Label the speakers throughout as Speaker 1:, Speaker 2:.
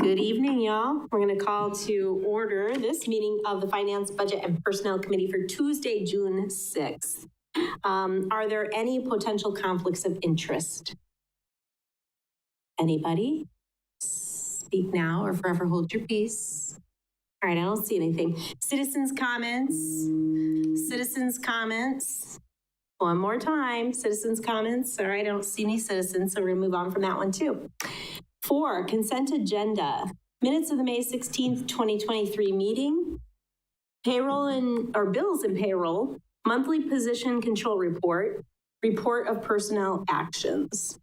Speaker 1: Good evening, y'all. We're going to call to order this meeting of the Finance, Budget, and Personnel Committee for Tuesday, June 6th. Are there any potential conflicts of interest? Anybody? Speak now or forever hold your peace. All right, I don't see anything. Citizens' comments. Citizens' comments. One more time, citizens' comments. All right, I don't see any citizens, so we're going to move on from that one too. 4, consent agenda. Minutes of the May 16th, 2023 meeting. Payroll bills and payroll. Monthly position control report. Report of personnel actions.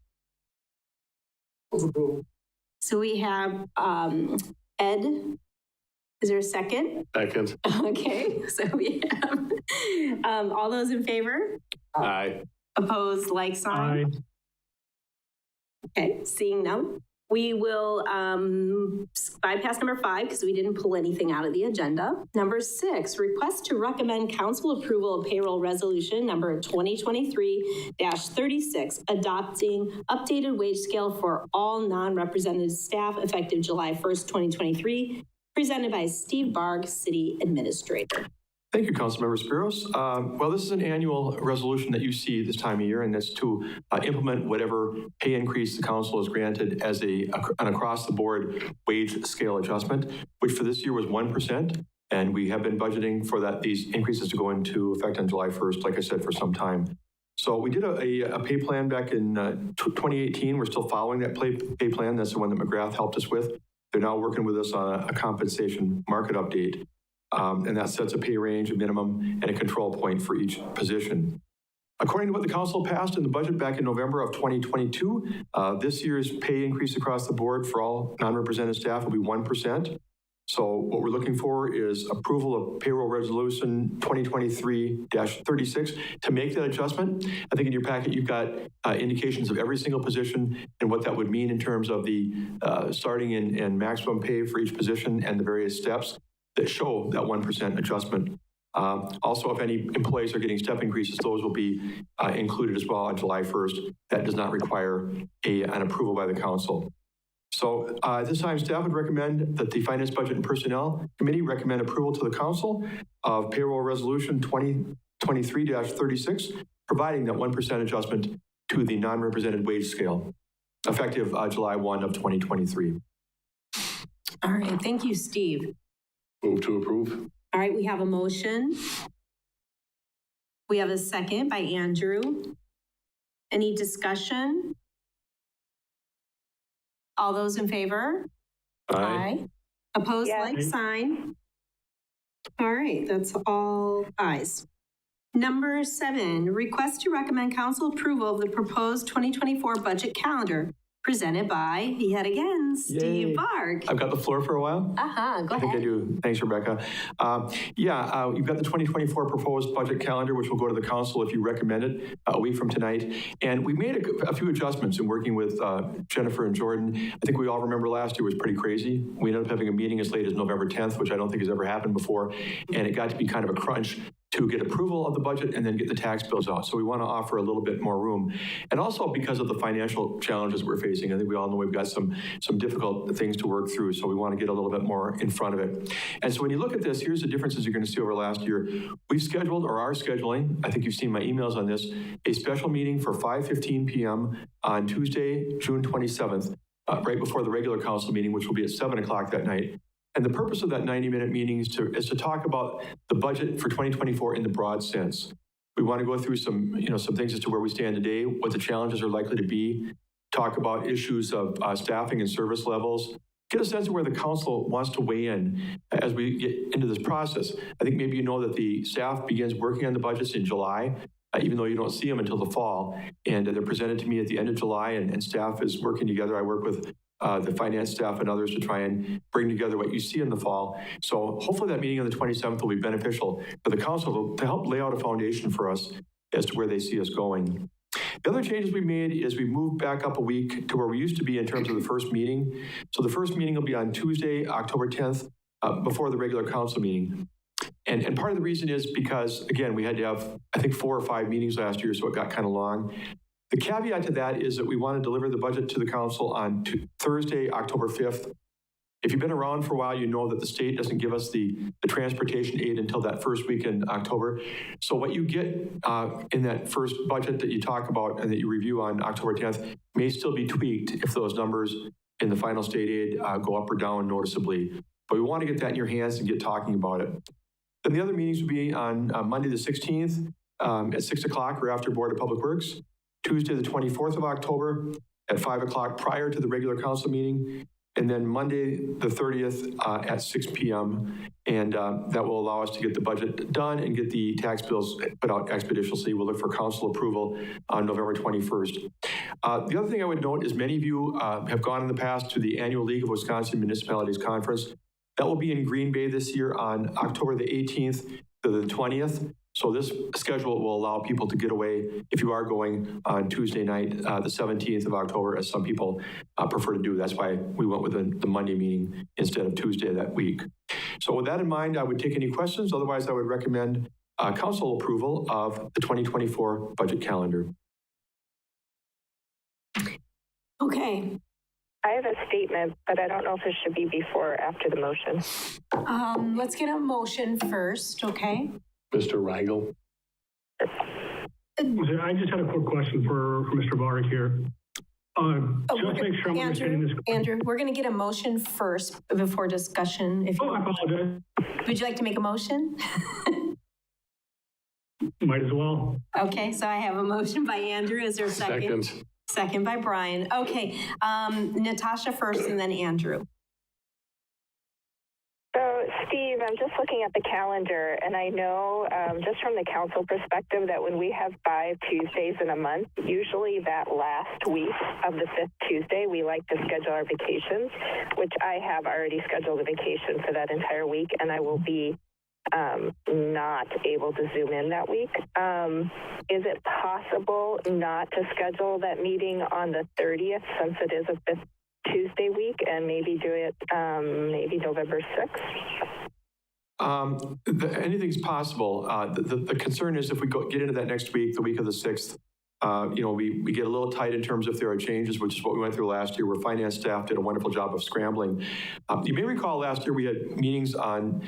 Speaker 1: So we have Ed. Is there a second?
Speaker 2: Second.
Speaker 1: Okay, so we have all those in favor?
Speaker 2: Aye.
Speaker 1: Opposed, like sign?
Speaker 2: Aye.
Speaker 1: Okay, seeing none. We will bypass number 5 because we didn't pull anything out of the agenda. Number 6, request to recommend council approval of payroll resolution number 2023-36, adopting updated wage scale for all non-represented staff effective July 1st, 2023, presented by Steve Barg, City Administrator.
Speaker 2: Thank you, Councilmember Spiros. Well, this is an annual resolution that you see this time of year, and that's to implement whatever pay increase the council has granted as an across-the-board wage scale adjustment, which for this year was 1%, and we have been budgeting for these increases to go into effect on July 1st, like I said, for some time. So we did a pay plan back in 2018. We're still following that pay plan. That's the one that McGrath helped us with. They're now working with us on a compensation market update. And that sets a pay range, a minimum, and a control point for each position. According to what the council passed in the budget back in November of 2022, this year's pay increase across the board for all non-represented staff will be 1%. So what we're looking for is approval of payroll resolution 2023-36 to make that adjustment. I think in your packet you've got indications of every single position and what that would mean in terms of the starting and maximum pay for each position and the various steps that show that 1% adjustment. Also, if any employees are getting step increases, those will be included as well on July 1st. That does not require an approval by the council. So at this time, staff would recommend that the Finance, Budget, and Personnel Committee recommend approval to the council of payroll resolution 2023-36, providing that 1% adjustment to the non-represented wage scale, effective July 1 of 2023.
Speaker 1: All right, thank you, Steve.
Speaker 2: Move to approve.
Speaker 1: All right, we have a motion. We have a second by Andrew. Any discussion? All those in favor?
Speaker 2: Aye.
Speaker 1: Opposed,
Speaker 3: Yes.
Speaker 1: like sign. All right, that's all ayes. Number 7, request to recommend council approval of the proposed 2024 budget calendar presented by, yet again, Steve
Speaker 2: Yay.
Speaker 1: Barg.
Speaker 2: I've got the floor for a while.
Speaker 1: Go
Speaker 2: I think I
Speaker 1: ahead.
Speaker 2: do. Thanks, Rebecca. You've got the 2024 proposed budget calendar, which will go to the council if you recommend it a week from tonight. And we made a few adjustments in working with Jennifer and Jordan. I think we all remember last year was pretty crazy. We ended up having a meeting as late as November 10th, which I don't think has ever happened before. And it got to be kind of a crunch to get approval of the budget and then get the tax bills out. So we want to offer a little bit more room. And also because of the financial challenges we're facing, I think we all know we've got some difficult things to work through. So we want to get a little bit more in front of it. And so when you look at this, here's the differences you're going to see over last year. We've scheduled or are scheduling, I think you've seen my emails on this, a special meeting for 5:15 p.m. on Tuesday, June 27th, right before the regular council meeting, which will be at 7 o'clock that night. And the purpose of that 90-minute meeting is to talk about the budget for 2024 in the broad sense. We want to go through some things as to where we stand today, what the challenges are likely to be, talk about issues of staffing and service levels, get a sense of where the council wants to weigh in as we get into this process. I think maybe you know that the staff begins working on the budgets in July, even though you don't see them until the fall. And they're presented to me at the end of July, and staff is working together. I work with the finance staff and others to try and bring together what you see in the fall. So hopefully that meeting on the 27th will be beneficial for the council to help lay out a foundation for us as to where they see us going. The other changes we made is we moved back up a week to where we used to be in terms of the first meeting. So the first meeting will be on Tuesday, October 10th, before the regular council meeting. And part of the reason is because, again, we had to have, I think, 4 or 5 meetings last year, so it got kind of long. The caveat to that is that we want to deliver the budget to the council on Thursday, October 5th, If you've been around for a while, you know that the state doesn't give us the transportation aid until that first week in October. So what you get in that first budget that you talk about and that you review on October 10th may still be tweaked if those numbers in the final state aid go up or down noticeably. But we want to get that in your hands and get talking about it. Then the other meetings will be on Monday the 16th at 6 o'clock or after Board of Public Works, Tuesday the 24th of October at 5 o'clock prior to the regular council meeting, and then Monday the 30th at 6 p.m. And that will allow us to get the budget done and get the tax bills put out expeditiously. We'll look for council approval on November 21st. The other thing I would note is many of you have gone in the past to the annual League of Wisconsin Municipalities Conference. That will be in Green Bay this year on October the 18th to the 20th. So this schedule will allow people to get away if you are going on Tuesday night, the 17th of October, as some people prefer to do. That's why we went with the Monday meeting instead of Tuesday that week. So with that in mind, I would take any questions. Otherwise, I would recommend council approval of the 2024 budget calendar.
Speaker 1: Okay.
Speaker 3: I have a statement, but I don't know if it should be before or after the motion.
Speaker 1: Let's get a motion first, okay?
Speaker 4: Mr. Rigel.
Speaker 5: I just had a quick question for Mr. Varick here. Just make sure I'm understanding this.
Speaker 1: Andrew, we're going to get a motion first before discussion. If
Speaker 5: I apologize.
Speaker 1: Would you like to make a motion?
Speaker 5: Might as well.
Speaker 1: Okay, so I have a motion by Andrew. Is there a second? Second by Brian. Okay, Natasha first and then Andrew.
Speaker 3: So, Steve, I'm just looking at the calendar, and I know just from the council perspective that when we have 5 Tuesdays in a month, usually that last week of the 5th Tuesday, we like to schedule our vacations, which I have already scheduled a vacation for that entire week, and I will be not able to Zoom in that week. Is it possible not to schedule that meeting on the 30th since it is a 5th Tuesday week, and maybe do it maybe November 6th?
Speaker 2: Anything's possible. The concern is if we get into that next week, the week of the 6th, we get a little tight in terms of if there are changes, which is what we went through last year, where finance staff did a wonderful job of scrambling. You may recall last year we had meetings on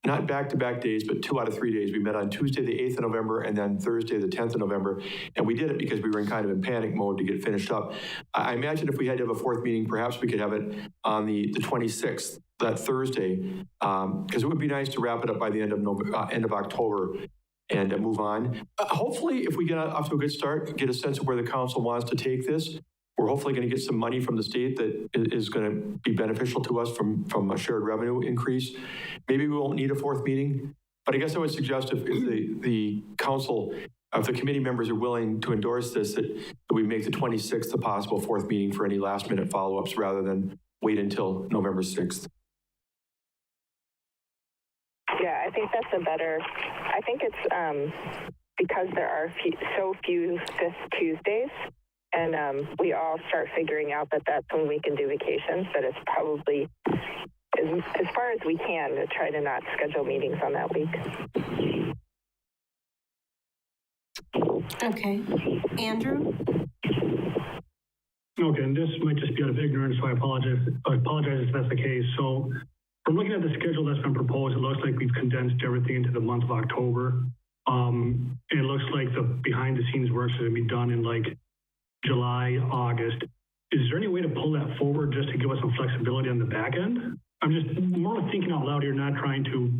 Speaker 2: not back-to-back days, but 2 out of 3 days. We met on Tuesday, the 8th of November, and then Thursday, the 10th of November. And we did it because we were in panic mode to get finished up. I imagine if we had to have a fourth meeting, perhaps we could have it on the 26th, that Thursday, because it would be nice to wrap it up by the end of October and move on. Hopefully, if we get off to a good start, get a sense of where the council wants to take this, we're hopefully going to get some money from the state that is going to be beneficial to us from a shared revenue increase. Maybe we won't need a fourth meeting, but I guess I would suggest if the council, if the committee members are willing to endorse this, that we make the 26th a possible fourth meeting for any last minute follow-ups rather than wait until November 6th.
Speaker 3: Yeah, I think that's a better, I think it's because there are so few 5th Tuesdays, and we all start figuring out that that's when we can do vacations, but it's probably as far as we can to try to not schedule meetings on that week.
Speaker 1: Okay. Andrew?
Speaker 5: Okay, and this might just be out of ignorance, so I apologize if that's the case. So from looking at the schedule that's been proposed, it looks like we've condensed everything into the month of October. And it looks like the behind the scenes work is going to be done in like July, August. Is there any way to pull that forward just to give us some flexibility on the back end? I'm just more thinking out loud here, not trying to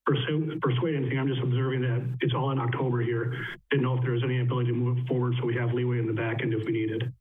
Speaker 5: persuade anything. I'm just observing that it's all in October here. Didn't know if there was any ability to move it forward so we have leeway in the back end if we needed.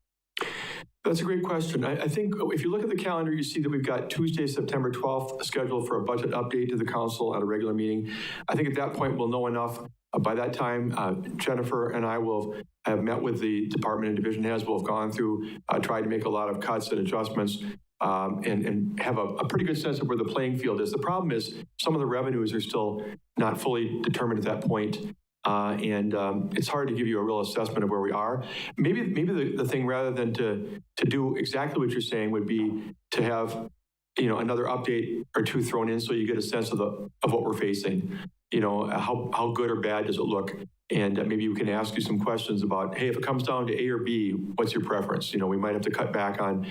Speaker 2: That's a great question. I think if you look at the calendar, you see that we've got Tuesday, September 12th scheduled for a budget update to the council at a regular meeting. I think at that point we'll know enough. By that time, Jennifer and I will have met with the department and division heads. We'll have gone through, tried to make a lot of cuts and adjustments and have a pretty good sense of where the playing field is. The problem is some of the revenues are still not fully determined at that point. And it's hard to give you a real assessment of where we are. Maybe the thing, rather than to do exactly what you're saying, would be to have another update or two thrown in so you get a sense of what we're facing. how good or bad does it look? And maybe we can ask you some questions about, hey, if it comes down to A or B, what's your preference? We might have to cut back on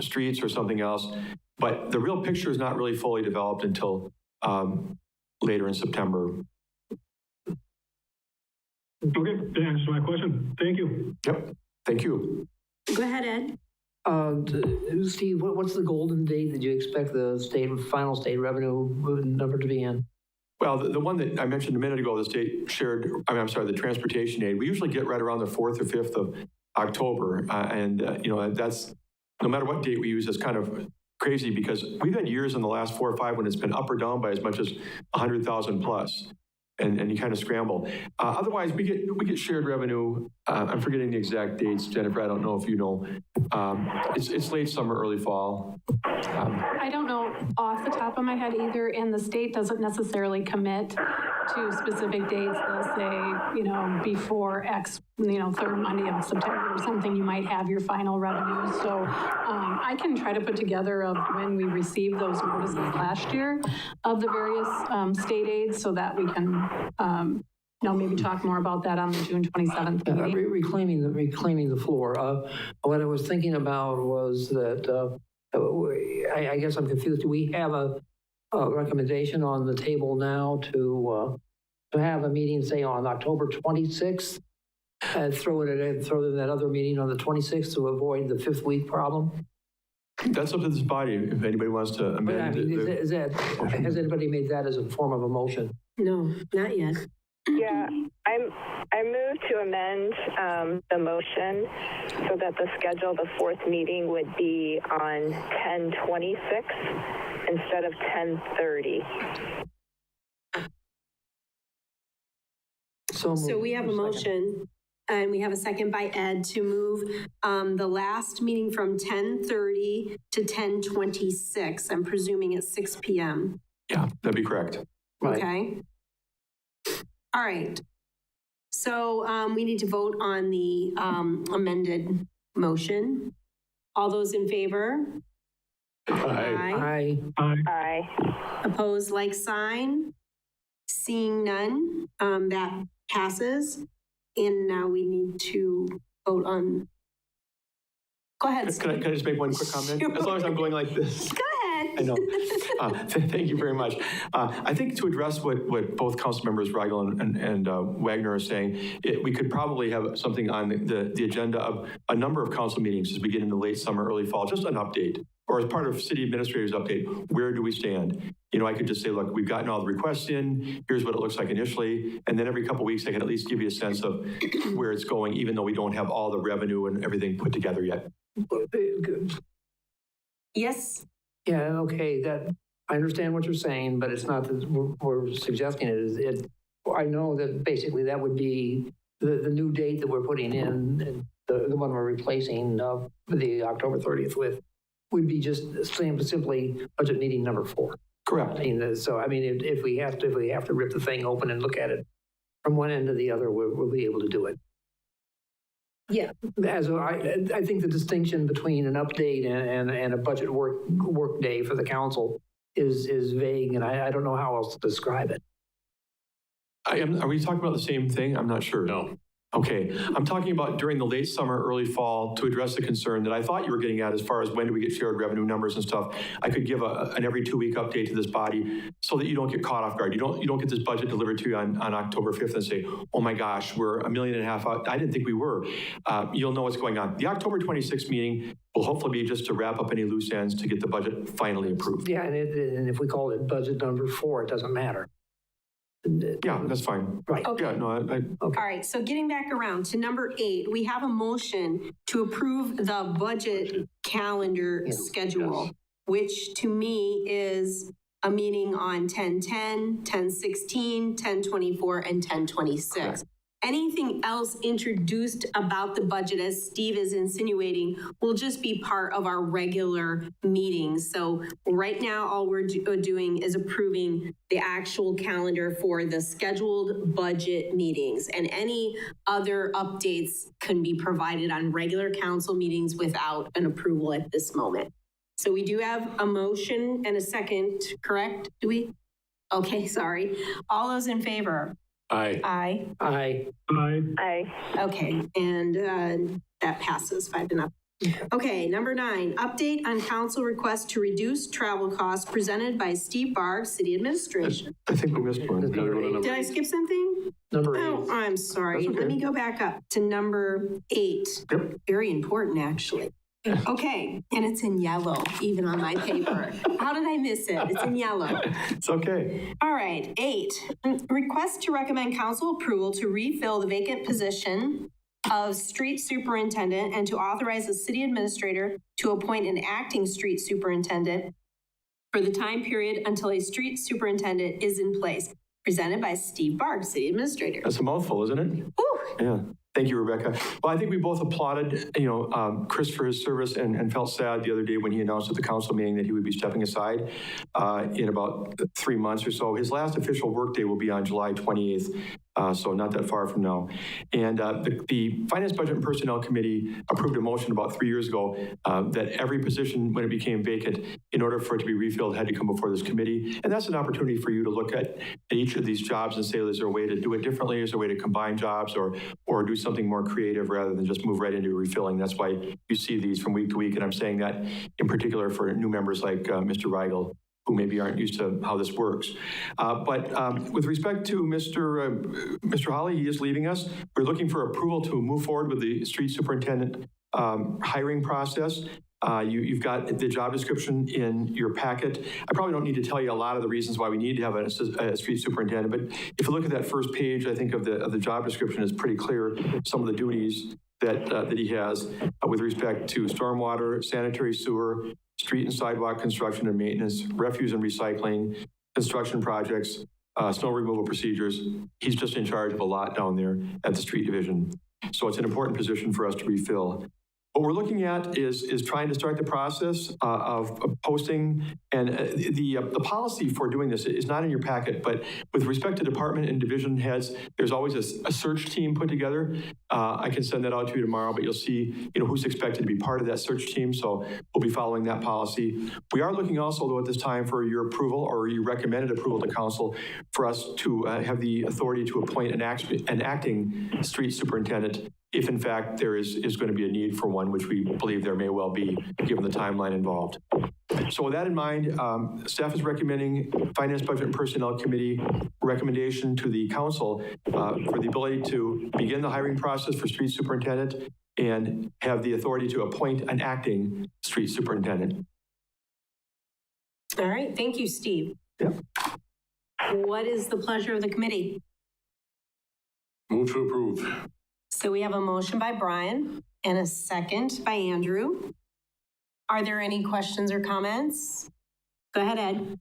Speaker 2: streets or something else. But the real picture is not really fully developed until later in September.
Speaker 5: Okay, that answers my question. Thank you.
Speaker 2: Yep, thank you.
Speaker 1: Go ahead, Ed.
Speaker 4: Steve, what's the golden date that you expect the final state revenue number to be in?
Speaker 2: Well, the one that I mentioned a minute ago, the state shared, the transportation aid, we usually get right around the 4th or 5th of October. That's, no matter what date we use, it's kind of crazy because we've had years in the last 4 or 5 when it's been up or down by as much as 100,000 plus. And you kind of scramble. Otherwise, we get shared revenue. I'm forgetting the exact dates, Jennifer. I don't know if you know. It's late summer, early fall.
Speaker 6: I don't know off the top of my head either, and the state doesn't necessarily commit to specific dates. They'll say, before X, third Monday of September or something, you might have your final revenue. So I can try to put together of when we received those notices last year of the various state aids so that we can maybe talk more about that on the June 27th meeting.
Speaker 4: Reclaiming the floor. What I was thinking about was that, I guess I'm confused. Do we have a recommendation on the table now to have a meeting, say, on October 26th, and throw in that other meeting on the 26th to avoid the 5th week problem?
Speaker 2: That's up to this body if anybody wants to amend it.
Speaker 4: Has anybody made that as a form of a motion?
Speaker 1: No, not yet.
Speaker 3: Yeah, I moved to amend the motion so that the schedule, the 4th meeting would be on 10/26 instead of 10/30.
Speaker 1: So we have a motion, and we have a second by Ed to move the last meeting from 10:30 to 10:26. I'm presuming at 6 p.m.
Speaker 2: Yeah, that'd be correct.
Speaker 4: Right.
Speaker 1: Okay. All right. So we need to vote on the amended motion. All those in favor?
Speaker 2: Aye.
Speaker 3: Aye.
Speaker 1: Opposed, like sign. Seeing none, that passes. And now we need to vote on. Go ahead.
Speaker 2: Can I just make one quick comment?
Speaker 1: Sure.
Speaker 2: As long as I'm going like this.
Speaker 1: Go ahead.
Speaker 2: I know. Thank you very much. I think to address what both council members Rigel and Wagner are saying, we could probably have something on the agenda of a number of council meetings as we get into late summer, early fall, just an update, or as part of city administrator's update, where do we stand? I could just say, look, we've gotten all the requests in, here's what it looks like initially, and then every couple of weeks I can at least give you a sense of where it's going, even though we don't have all the revenue and everything put together yet.
Speaker 1: Yes.
Speaker 4: Yeah, okay, that, I understand what you're saying, but it's not that we're suggesting it. I know that basically that would be the new date that we're putting in, the one we're replacing the October 30th with, would be just simply budget meeting number 4.
Speaker 2: Correct.
Speaker 4: If we have to rip the thing open and look at it from one end to the other, we'll be able to do it.
Speaker 1: Yeah.
Speaker 4: I think the distinction between an update and a budget work day for the council is vague, and I don't know how else to describe it.
Speaker 2: Are we talking about the same thing? I'm not sure. No. Okay, I'm talking about during the late summer, early fall, to address the concern that I thought you were getting at as far as when do we get shared revenue numbers and stuff. I could give an every 2-week update to this body so that you don't get caught off guard. You don't get this budget delivered to you on October 5th and say, oh my gosh, we're $1.5 million out. I didn't think we were. You'll know what's going on. The October 26th meeting will hopefully be just to wrap up any loose ends to get the budget finally approved.
Speaker 4: Yeah, and if we call it budget number 4, it doesn't matter.
Speaker 2: Yeah, that's fine.
Speaker 4: Right.
Speaker 1: Okay.
Speaker 2: Yeah, no,
Speaker 4: Okay.
Speaker 1: All right, so getting back around to number 8, we have a motion to approve the budget calendar schedule, which to me is a meeting on 10/10, 10/16, 10/24, and 10/26. Anything else introduced about the budget, as Steve is insinuating, will just be part of our regular meetings. So right now, all we're doing is approving the actual calendar for the scheduled budget meetings. And any other updates can be provided on regular council meetings without an approval at this moment. So we do have a motion and a second, correct? Do we? Okay, sorry. All those in favor?
Speaker 7: Aye.
Speaker 1: Aye.
Speaker 4: Aye.
Speaker 5: Aye.
Speaker 1: Okay, and that passes 5-0. Okay, number 9, update on council request to reduce travel costs presented by Steve Barg, City Administration.
Speaker 2: I think we missed one.
Speaker 7: Gotta go to number
Speaker 1: Did I skip something?
Speaker 4: Number 8.
Speaker 1: Oh, I'm sorry.
Speaker 2: That's okay.
Speaker 1: Let me go back up to number 8.
Speaker 2: Yep.
Speaker 1: Very important, actually. Okay, and it's in yellow, even on my paper. How did I miss it? It's in yellow.
Speaker 2: It's okay.
Speaker 1: All right, 8, request to recommend council approval to refill the vacant position of street superintendent and to authorize the city administrator to appoint an acting street superintendent for the time period until a street superintendent is in place. Presented by Steve Barg, city administrator.
Speaker 2: That's a mouthful, isn't it?
Speaker 1: Whew.
Speaker 2: Yeah. Thank you, Rebecca. Well, I think we both applauded, Chris for his service and felt sad the other day when he announced at the council meeting that he would be stepping aside in about 3 months or so. His last official workday will be on July 28th, so not that far from now. And the Finance, Budget, and Personnel Committee approved a motion about 3 years ago that every position, when it became vacant, in order for it to be refilled, had to come before this committee. And that's an opportunity for you to look at each of these jobs and say, is there a way to do it differently? Is there a way to combine jobs or do something more creative rather than just move right into refilling? That's why you see these from week to week. And I'm saying that in particular for new members like Mr. Rigel, who maybe aren't used to how this works. But with respect to Mr. Holly, he is leaving us. We're looking for approval to move forward with the street superintendent hiring process. You've got the job description in your packet. I probably don't need to tell you a lot of the reasons why we need to have a street superintendent, but if you look at that first page, I think of the job description, is pretty clear some of the duties that he has with respect to stormwater, sanitary sewer, street and sidewalk construction and maintenance, refuse and recycling, construction projects, snow removal procedures. He's just in charge of a lot down there at the street division. So it's an important position for us to refill. What we're looking at is trying to start the process of posting, and the policy for doing this is not in your packet, but with respect to department and division heads, there's always a search team put together. I can send that out to you tomorrow, but you'll see who's expected to be part of that search team, so we'll be following that policy. We are looking also, though, at this time for your approval or your recommended approval to council for us to have the authority to appoint an acting street superintendent if in fact there is going to be a need for one, which we believe there may well be, given the timeline involved. So with that in mind, staff is recommending Finance, Budget, and Personnel Committee recommendation to the council for the ability to begin the hiring process for street superintendent and have the authority to appoint an acting street superintendent.
Speaker 1: All right, thank you, Steve.
Speaker 2: Yep.
Speaker 1: What is the pleasure of the committee?
Speaker 7: Move to approve.
Speaker 1: So we have a motion by Brian and a second by Andrew. Are there any questions or comments? Go ahead, Ed.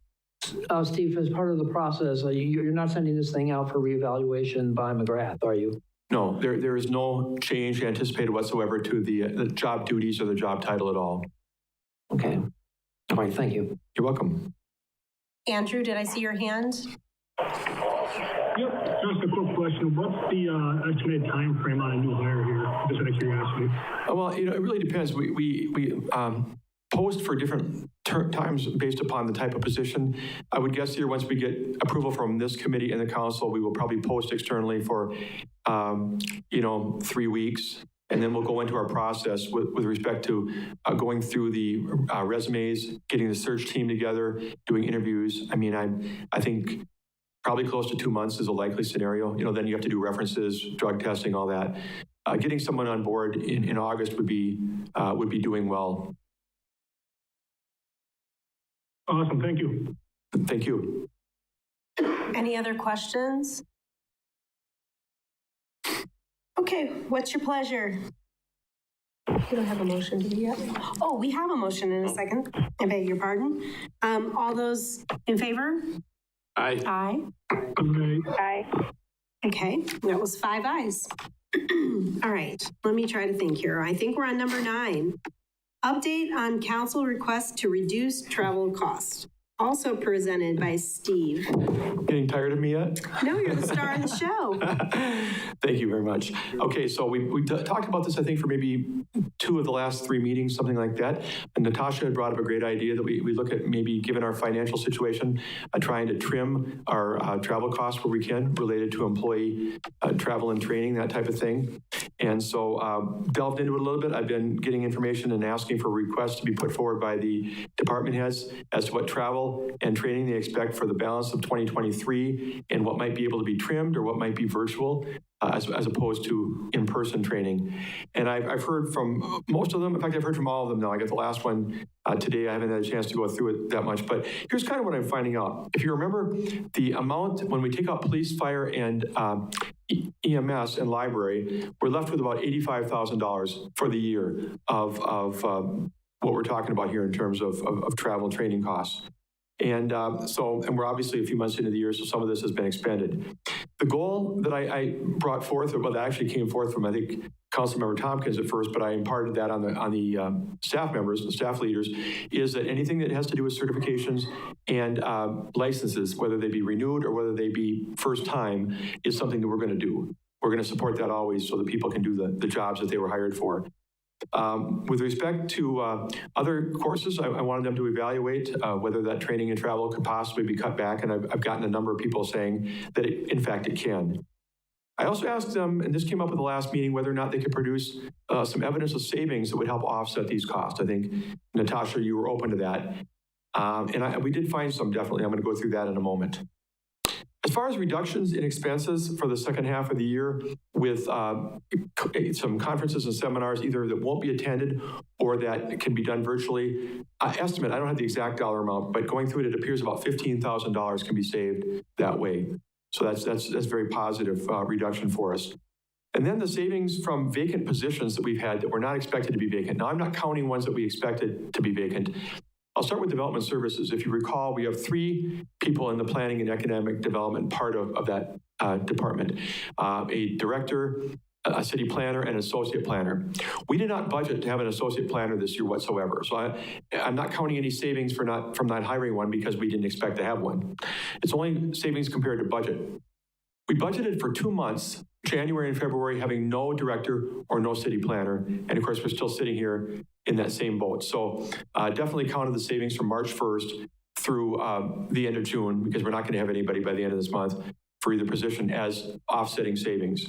Speaker 4: Steve, as part of the process, you're not sending this thing out for reevaluation by McGrath, are you?
Speaker 2: No, there is no change anticipated whatsoever to the job duties or the job title at all.
Speaker 4: Okay. All right, thank you.
Speaker 2: You're welcome.
Speaker 1: Andrew, did I see your hand?
Speaker 5: Yep, just a quick question. What's the estimated time frame on a new hire here, just out of curiosity?
Speaker 2: Well, it really depends. We post for different times based upon the type of position. I would guess here, once we get approval from this committee and the council, we will probably post externally for, 3 weeks. And then we'll go into our process with respect to going through the resumes, getting the search team together, doing interviews. I mean, I think probably close to 2 months is a likely scenario. Then you have to do references, drug testing, all that. Getting someone on board in August would be doing well.
Speaker 5: Awesome, thank you.
Speaker 2: Thank you.
Speaker 1: Any other questions? Okay, what's your pleasure? We don't have a motion, do we yet? Oh, we have a motion in a second. I beg your pardon. All those in favor?
Speaker 7: Aye.
Speaker 1: Aye.
Speaker 5: Okay.
Speaker 3: Aye.
Speaker 1: Okay, that was 5 ayes. All right, let me try to think here. I think we're on number 9. Update on council request to reduce travel costs. Also presented by Steve.
Speaker 2: Getting tired of me yet?
Speaker 1: No, you're the star of the show.
Speaker 2: Thank you very much. Okay, so we talked about this, I think, for maybe 2 of the last 3 meetings, something like that. And Natasha had brought up a great idea that we look at maybe, given our financial situation, trying to trim our travel costs where we can, related to employee travel and training, that type of thing. And so delved into it a little bit. I've been getting information and asking for requests to be put forward by the department heads as to what travel and training they expect for the balance of 2023 and what might be able to be trimmed or what might be virtual as opposed to in-person training. And I've heard from most of them. In fact, I've heard from all of them now. I got the last one today. I haven't had a chance to go through it that much, but here's kind of what I'm finding out. If you remember the amount, when we take out police, fire, and EMS and library, we're left with about $85,000 for the year of what we're talking about here in terms of travel and training costs. And and we're obviously a few months into the year, so some of this has been expended. The goal that I brought forth, or that actually came forth from, I think, Councilmember Tompkins at first, but I imparted that on the staff members, the staff leaders, is that anything that has to do with certifications and licenses, whether they be renewed or whether they be first time, is something that we're going to do. We're going to support that always so that people can do the jobs that they were hired for. With respect to other courses, I wanted them to evaluate whether that training and travel could possibly be cut back, and I've gotten a number of people saying that, in fact, it can. I also asked them, and this came up at the last meeting, whether or not they could produce some evidence of savings that would help offset these costs. I think, Natasha, you were open to that. And we did find some, definitely. I'm going to go through that in a moment. As far as reductions in expenses for the second half of the year with some conferences and seminars, either that won't be attended or that can be done virtually, estimate, I don't have the exact dollar amount, but going through it, it appears about $15,000 can be saved that way. So that's very positive reduction for us. And then the savings from vacant positions that we've had that were not expected to be vacant. Now, I'm not counting ones that we expected to be vacant. I'll start with development services. If you recall, we have 3 people in the planning and economic development part of that department. A director, a city planner, and an associate planner. We did not budget to have an associate planner this year whatsoever. So I'm not counting any savings from not hiring one because we didn't expect to have one. It's only savings compared to budget. We budgeted for 2 months, January and February, having no director or no city planner. And of course, we're still sitting here in that same boat. So definitely counted the savings from March 1st through the end of June, because we're not going to have anybody by the end of this month for either position as offsetting savings.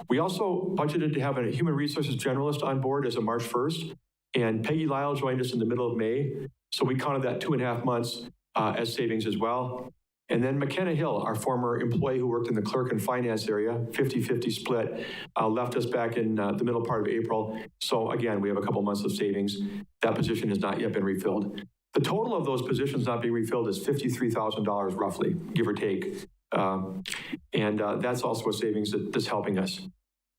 Speaker 2: We also budgeted to have a human resources generalist on board as of March 1st. And Peggy Lyle joined us in the middle of May. So we counted that 2.5 months as savings as well. And then McKenna Hill, our former employee who worked in the clerk and finance area, 50-50 split, left us back in the middle part of April. So again, we have a couple months of savings. That position has not yet been refilled. The total of those positions not being refilled is $53,000 roughly, give or take. And that's also a savings that's helping us.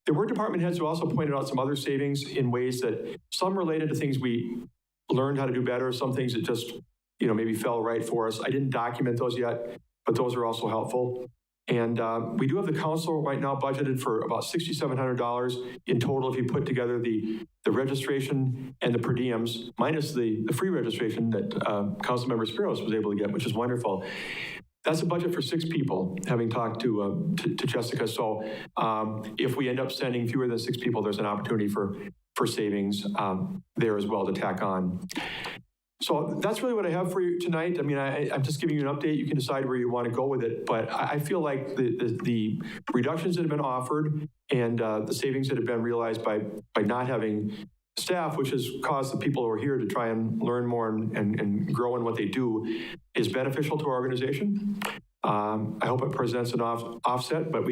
Speaker 2: There were department heads who also pointed out some other savings in ways that some related to things we learned how to do better, some things that just maybe fell right for us. I didn't document those yet, but those are also helpful. And we do have the council right now budgeted for about $6,700 in total if you put together the registration and the per diems, minus the free registration that Councilmember Spiros was able to get, which is wonderful. That's a budget for 6 people, having talked to Jessica. So if we end up sending fewer than 6 people, there's an opportunity for savings there as well to tack on. So that's really what I have for you tonight. I mean, I'm just giving you an update. You can decide where you want to go with it. But I feel like the reductions that have been offered and the savings that have been realized by not having staff, which has caused the people who are here to try and learn more and grow in what they do, is beneficial to our organization. I hope it presents an offset, but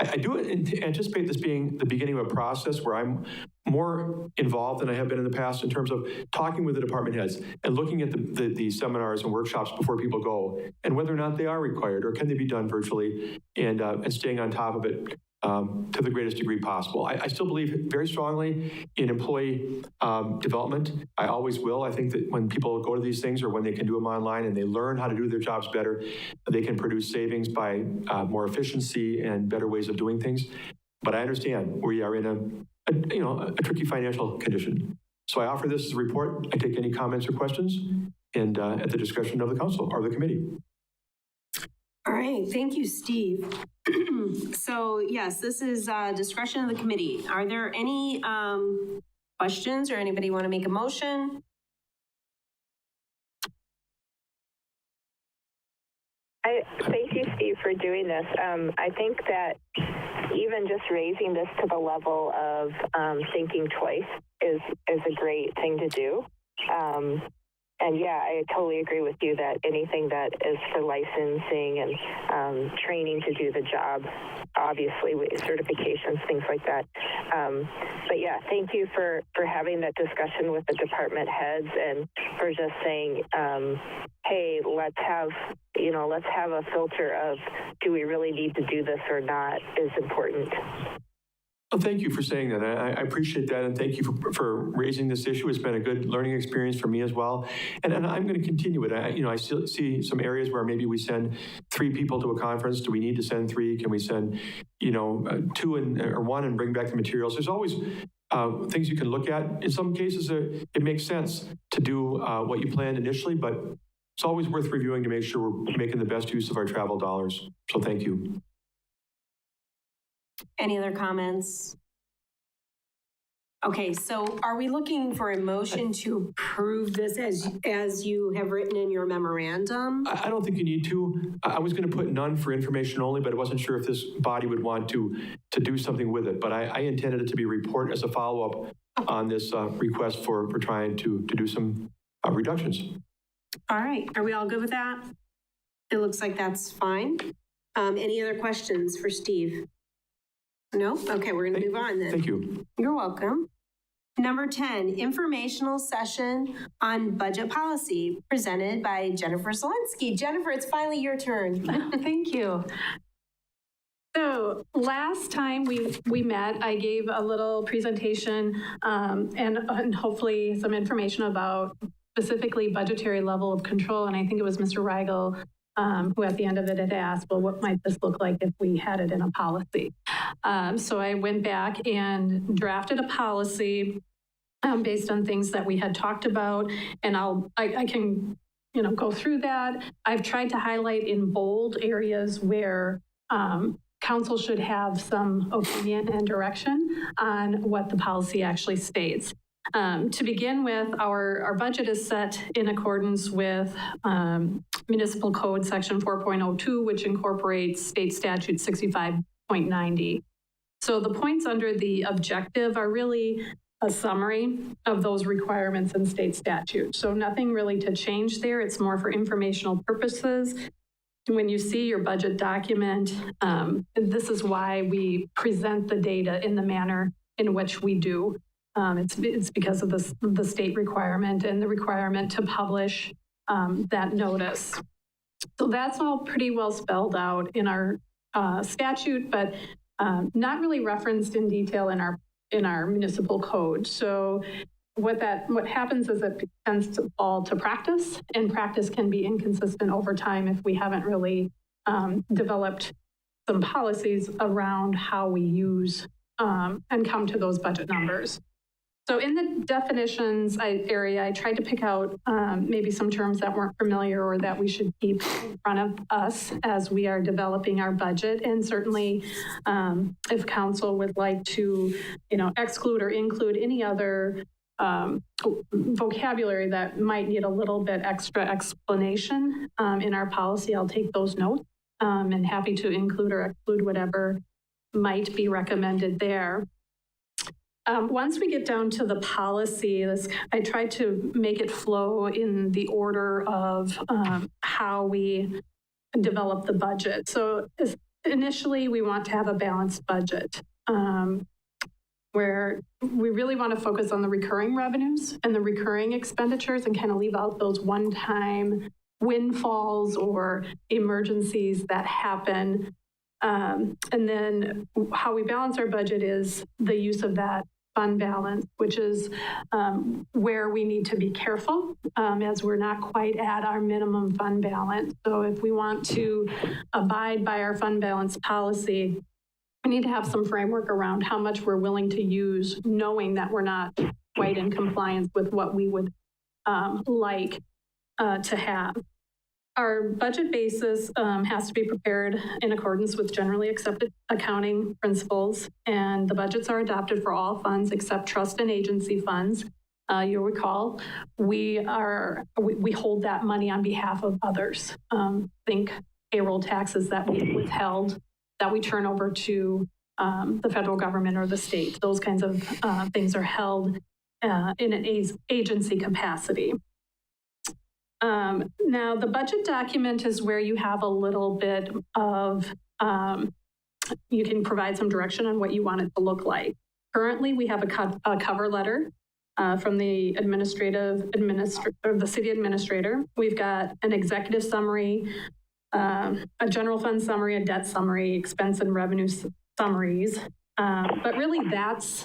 Speaker 2: I do anticipate this being the beginning of a process where I'm more involved than I have been in the past in terms of talking with the department heads and looking at the seminars and workshops before people go and whether or not they are required or can they be done virtually, and staying on top of it to the greatest degree possible. I still believe very strongly in employee development. I always will. I think that when people go to these things or when they can do them online and they learn how to do their jobs better, they can produce savings by more efficiency and better ways of doing things. But I understand we are in a tricky financial condition. So I offer this as a report. I take any comments or questions and at the discretion of the council or the committee.
Speaker 1: All right, thank you, Steve. So yes, this is discretion of the committee. Are there any questions or anybody want to make a motion?
Speaker 3: Thank you, Steve, for doing this. I think that even just raising this to the level of thinking twice is a great thing to do. And yeah, I totally agree with you that anything that is for licensing and training to do the job, obviously certifications, things like that. But yeah, thank you for having that discussion with the department heads and for just saying, hey, let's have a filter of do we really need to do this or not is important.
Speaker 2: Well, thank you for saying that. I appreciate that, and thank you for raising this issue. It's been a good learning experience for me as well, and I'm going to continue it. I still see some areas where maybe we send 3 people to a conference. Do we need to send 3? Can we send, 2 or 1 and bring back the materials? There's always things you can look at. In some cases, it makes sense to do what you planned initially, but it's always worth reviewing to make sure we're making the best use of our travel dollars. So thank you.
Speaker 1: Any other comments? Okay, so are we looking for a motion to approve this as you have written in your memorandum?
Speaker 2: I don't think you need to. I was going to put none for information only, but I wasn't sure if this body would want to do something with it. But I intended it to be a report as a follow-up on this request for trying to do some reductions.
Speaker 1: All right, are we all good with that? It looks like that's fine. Any other questions for Steve? No? Okay, we're going to move on then.
Speaker 2: Thank you.
Speaker 1: You're welcome. Number 10, informational session on budget policy presented by Jennifer Zelensky. Jennifer, it's finally your turn.
Speaker 6: Thank you. So last time we met, I gave a little presentation and hopefully some information about specifically budgetary level of control. And I think it was Mr. Rigel who at the end of it had asked, well, what might this look like if we had it in a policy? So I went back and drafted a policy based on things that we had talked about, and I can go through that. I've tried to highlight in bold areas where council should have some opinion and direction on what the policy actually states. To begin with, our budget is set in accordance with Municipal Code Section 4.02, which incorporates State Statute 65.90. So the points under the objective are really a summary of those requirements in state statute. So nothing really to change there. It's more for informational purposes. When you see your budget document, this is why we present the data in the manner in which we do. It's because of the state requirement and the requirement to publish that notice. So that's all pretty well spelled out in our statute, but not really referenced in detail in our municipal code. So what happens is it tends to fall to practice, and practice can be inconsistent over time if we haven't really developed some policies around how we use and come to those budget numbers. So in the definitions area, I tried to pick out maybe some terms that weren't familiar or that we should keep in front of us as we are developing our budget. And certainly if council would like to, exclude or include any other vocabulary that might need a little bit extra explanation in our policy, I'll take those notes and happy to include or exclude whatever might be recommended there. Once we get down to the policy, I tried to make it flow in the order of how we develop the budget. So initially, we want to have a balanced budget where we really want to focus on the recurring revenues and the recurring expenditures and kind of leave out those one-time windfalls or emergencies that happen. And then how we balance our budget is the use of that fund balance, which is where we need to be careful as we're not quite at our minimum fund balance. So if we want to abide by our fund balance policy, we need to have some framework around how much we're willing to use, knowing that we're not quite in compliance with what we would like to have. Our budget basis has to be prepared in accordance with generally accepted accounting principles, and the budgets are adopted for all funds except trust and agency funds. You'll recall, we hold that money on behalf of others. Think payroll taxes that we withheld, that we turn over to the federal government or the state. Those kinds of things are held in an agency capacity. Now, the budget document is where you have a little bit of, you can provide some direction on what you want it to look like. Currently, we have a cover letter from the the city administrator. We've got an executive summary, a general fund summary, a debt summary, expense and revenue summaries. But really, that's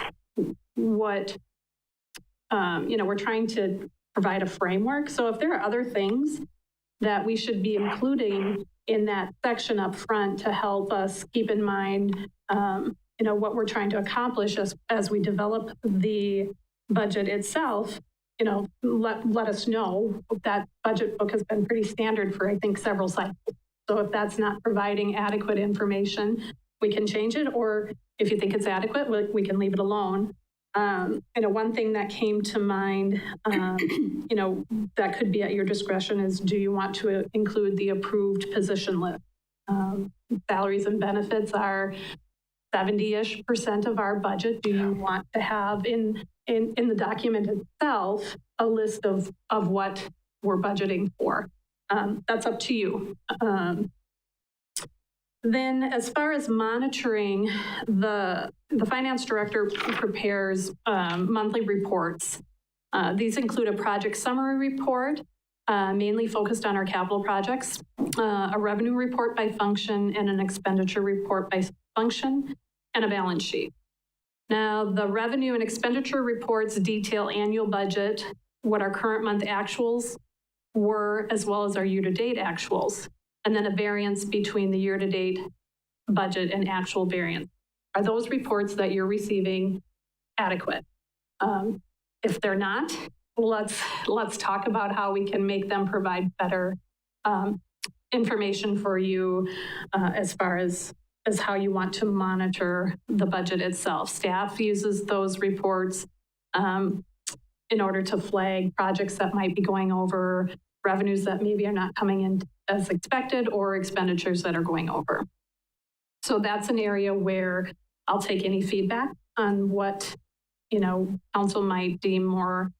Speaker 6: what, we're trying to provide a framework. So if there are other things that we should be including in that section up front to help us keep in mind, what we're trying to accomplish as we develop the budget itself, let us know. That budget book has been pretty standard for, I think, several cycles. So if that's not providing adequate information, we can change it. Or if you think it's adequate, we can leave it alone. One thing that came to mind, that could be at your discretion is, do you want to include the approved position list? Salaries and benefits are 70-ish% of our budget. Do you want to have in the document itself a list of what we're budgeting for? That's up to you. Then as far as monitoring, the finance director prepares monthly reports. These include a project summary report, mainly focused on our capital projects, a revenue report by function, and an expenditure report by function, and a balance sheet. Now, the revenue and expenditure reports detail annual budget, what our current month actuals were, as well as our year-to-date actuals, and then a variance between the year-to-date budget and actual variance. Are those reports that you're receiving adequate? If they're not, let's talk about how we can make them provide better information for you as far as how you want to monitor the budget itself. Staff uses those reports in order to flag projects that might be going over, revenues that maybe are not coming in as expected, or expenditures that are going over. So that's an area where I'll take any feedback on what, council might deem more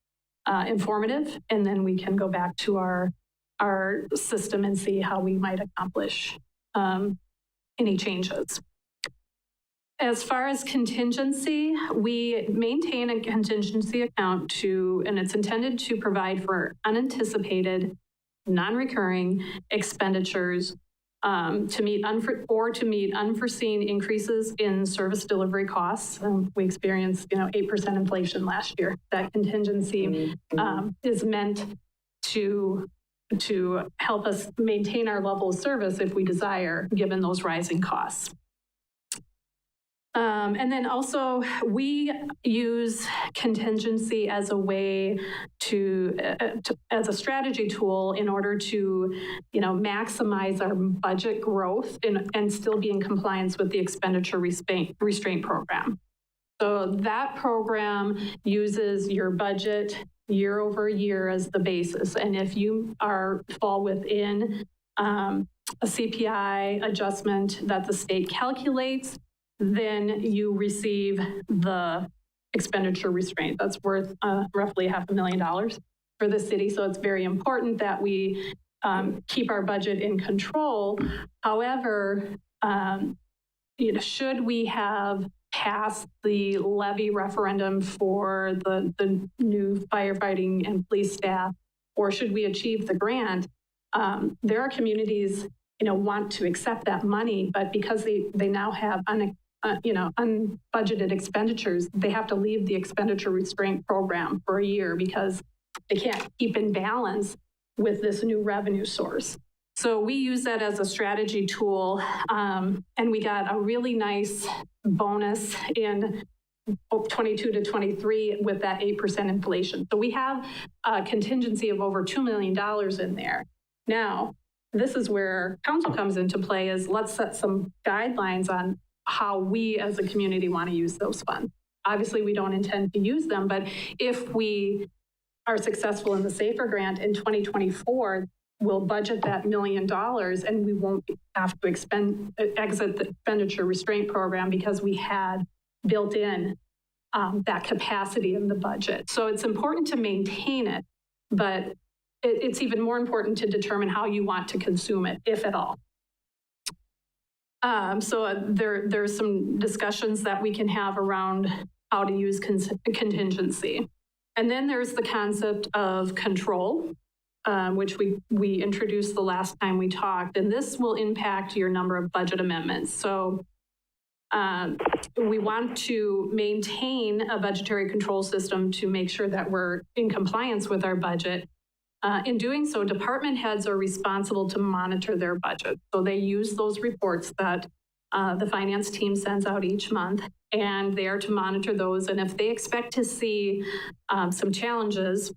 Speaker 6: informative, and then we can go back to our system and see how we might accomplish any changes. As far as contingency, we maintain a contingency account and it's intended to provide for unanticipated, non-recurring expenditures to meet unforeseen increases in service delivery costs. We experienced, 8% inflation last year. That contingency is meant to help us maintain our level of service if we desire, given those rising costs. And then also, we use contingency as a way as a strategy tool in order to, maximize our budget growth and still be in compliance with the expenditure restraint program. So that program uses your budget year over year as the basis. And if you fall within a CPI adjustment that the state calculates, then you receive the expenditure restraint. That's worth roughly $500,000 for the city. So it's very important that we keep our budget in control. However, should we have passed the levy referendum for the new firefighting and police staff, or should we achieve the grant, there are communities, want to accept that money, but because they now have unbudgeted expenditures, they have to leave the expenditure restraint program for a year because they can't keep in balance with this new revenue source. So we use that as a strategy tool, and we got a really nice bonus in 22 to 23 with that 8% inflation. So we have a contingency of over $2 million in there. Now, this is where council comes into play, is let's set some guidelines on how we as a community want to use those funds. Obviously, we don't intend to use them, but if we are successful in the SAFER grant in 2024, we'll budget that $1 million and we won't have to exit the expenditure restraint program because we had built in that capacity in the budget. So it's important to maintain it, but it's even more important to determine how you want to consume it, if at all. There's some discussions that we can have around how to use contingency. And then there's the concept of control, which we introduced the last time we talked, and this will impact your number of budget amendments. So we want to maintain a budgetary control system to make sure that we're in compliance with our budget. In doing so, department heads are responsible to monitor their budget. So they use those reports that the finance team sends out each month, and they are to monitor those. And if they expect to see some challenges,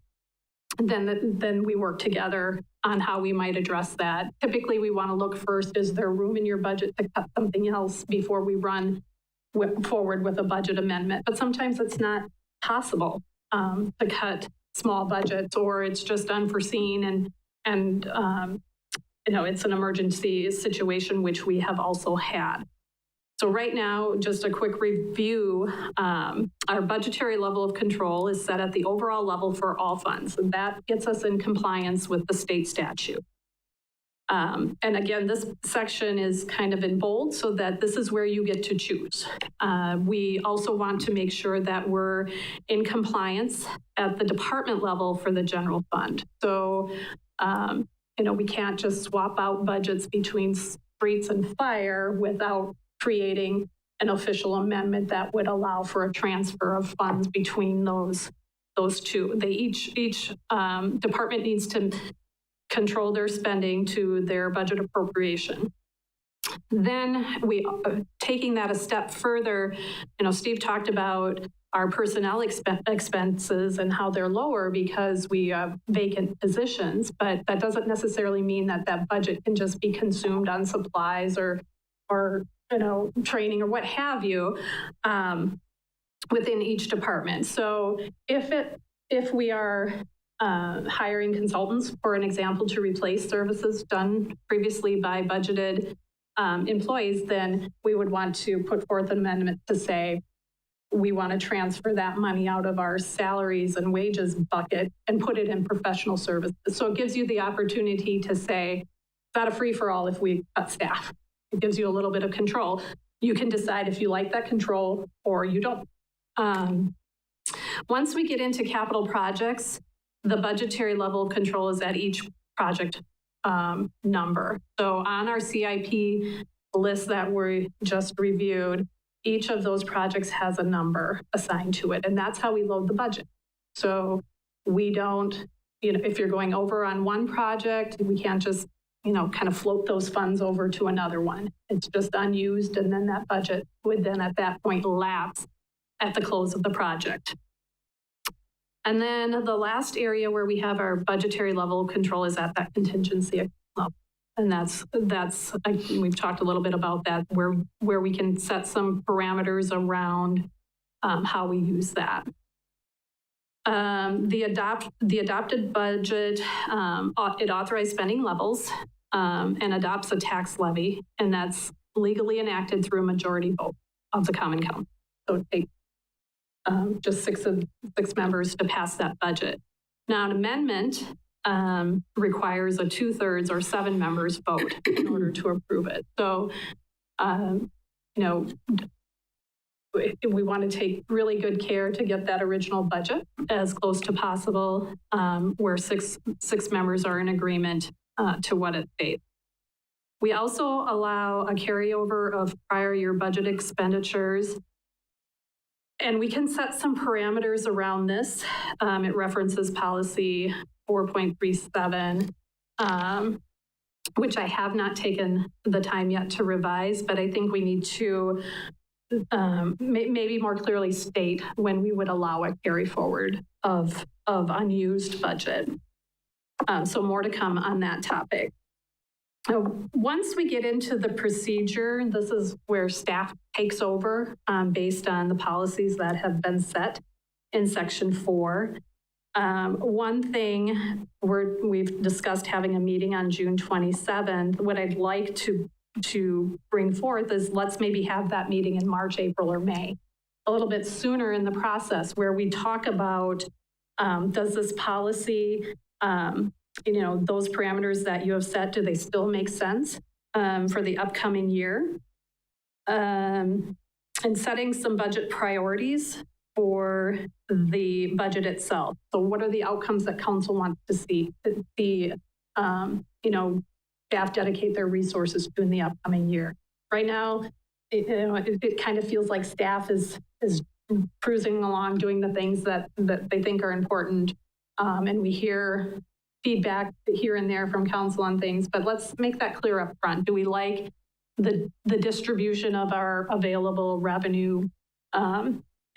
Speaker 6: then we work together on how we might address that. Typically, we want to look first, is there room in your budget to cut something else before we run forward with a budget amendment? But sometimes it's not possible to cut small budgets, or it's just unforeseen and it's an emergency situation, which we have also had. So right now, just a quick review, our budgetary level of control is set at the overall level for all funds, and that gets us in compliance with the state statute. And again, this section is kind of in bold so that this is where you get to choose. We also want to make sure that we're in compliance at the department level for the general fund. So, we can't just swap out budgets between streets and fire without creating an official amendment that would allow for a transfer of funds between those two. They each department needs to control their spending to their budget appropriation. Then taking that a step further, Steve talked about our personnel expenses and how they're lower because we have vacant positions, but that doesn't necessarily mean that budget can just be consumed on supplies or training or what have you within each department. So if we are hiring consultants, for an example, to replace services done previously by budgeted employees, then we would want to put forth an amendment to say we want to transfer that money out of our salaries and wages bucket and put it in professional services. So it gives you the opportunity to say it's not a free-for-all if we cut staff. It gives you a little bit of control. You can decide if you like that control or you don't. Once we get into capital projects, the budgetary level of control is at each project number. So on our CIP list that we just reviewed, each of those projects has a number assigned to it, and that's how we load the budget. So we don't, if you're going over on one project, we can't just, kind of float those funds over to another one. It's just unused, and then that budget would then at that point lapse at the close of the project. And then the last area where we have our budgetary level of control is at that contingency level. And that's we've talked a little bit about that, where we can set some parameters around how we use that. The adopted budget, it authorized spending levels and adopts a tax levy, and that's legally enacted through a majority vote of the Common Council. So it takes just six members to pass that budget. Now, an amendment requires a 2/3 or 7 members vote in order to approve it. So, we want to take really good care to get that original budget as close to possible, where six members are in agreement to what it states. We also allow a carryover of prior year budget expenditures, and we can set some parameters around this. It references policy 4.37, which I have not taken the time yet to revise, but I think we need to maybe more clearly state when we would allow a carry forward of unused budget. So more to come on that topic. Once we get into the procedure, this is where staff takes over based on the policies that have been set in section 4. One thing we've discussed having a meeting on June 27th. What I'd like to bring forth is let's maybe have that meeting in March, April, or May, a little bit sooner in the process where we talk about does this policy, those parameters that you have set, do they still make sense for the upcoming year? And setting some budget priorities for the budget itself. So what are the outcomes that council wants to see staff dedicate their resources to in the upcoming year? Right now, it kind of feels like staff is cruising along doing the things that they think are important. And we hear feedback here and there from council on things, but let's make that clear up front. Do we like the distribution of our available revenue?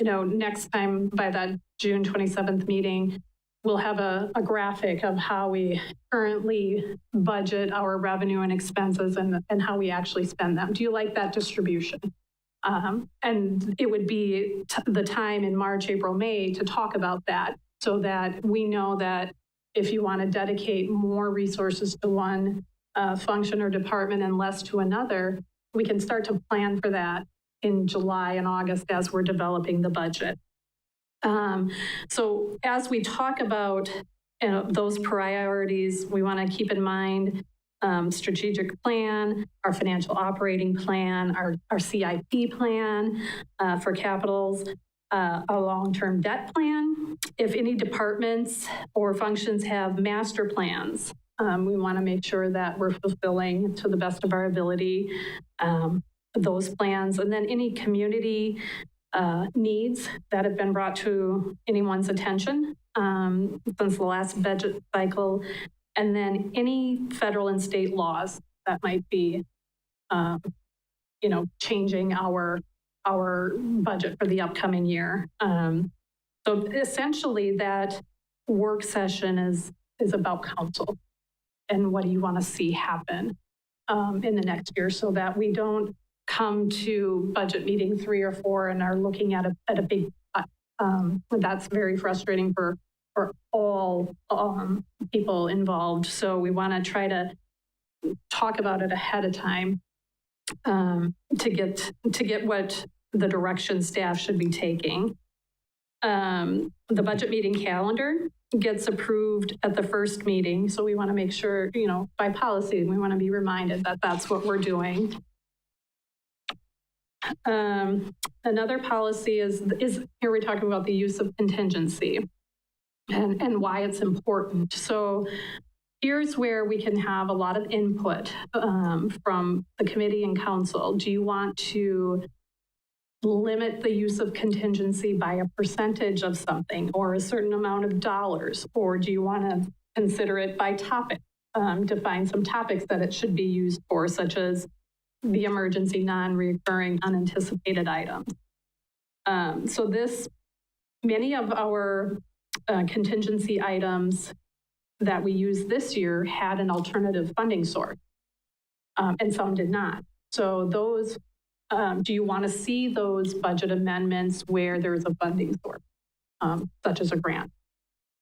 Speaker 6: Next time by that June 27th meeting, we'll have a graphic of how we currently budget our revenue and expenses and how we actually spend them. Do you like that distribution? And it would be the time in March, April, May to talk about that so that we know that if you want to dedicate more resources to one function or department and less to another, we can start to plan for that in July and August as we're developing the budget. So as we talk about those priorities, we want to keep in mind strategic plan, our financial operating plan, our CIP plan for capitals, a long-term debt plan. If any departments or functions have master plans, we want to make sure that we're fulfilling to the best of our ability those plans. And then any community needs that have been brought to anyone's attention since the last budget cycle, and then any federal and state laws that might be, changing our budget for the upcoming year. So essentially, that work session is about council and what do you want to see happen in the next year, so that we don't come to budget meeting 3 or 4 and are looking at a big cut. That's very frustrating for all people involved. So we want to try to talk about it ahead of time to get what the direction staff should be taking. The budget meeting calendar gets approved at the first meeting. So we want to make sure, by policy, we want to be reminded that that's what we're doing. Another policy is here we're talking about the use of contingency and why it's important. So here's where we can have a lot of input from the committee and council. Do you want to limit the use of contingency by a percentage of something or a certain amount of dollars? Or do you want to consider it by topic, define some topics that it should be used for, such as the emergency, non-recurring, unanticipated items? So many of our contingency items that we used this year had an alternative funding source, and some did not. So those, do you want to see those budget amendments where there's a funding source, such as a grant?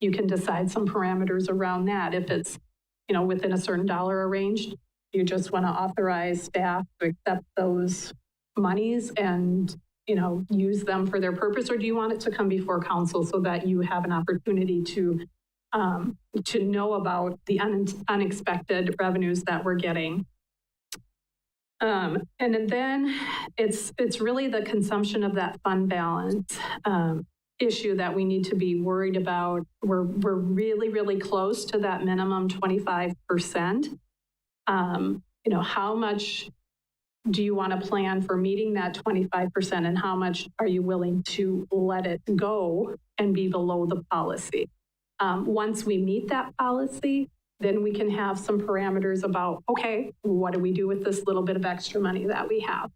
Speaker 6: You can decide some parameters around that. If it's, within a certain dollar range, you just want to authorize staff to accept those monies and, use them for their purpose, or do you want it to come before council so that you have an opportunity to know about the unexpected revenues that we're getting? And then it's really the consumption of that fund balance issue that we need to be worried about. We're really, really close to that minimum 25%. How much do you want to plan for meeting that 25%, and how much are you willing to let it go and be below the policy? Once we meet that policy, then we can have some parameters about, okay, what do we do with this little bit of extra money that we have?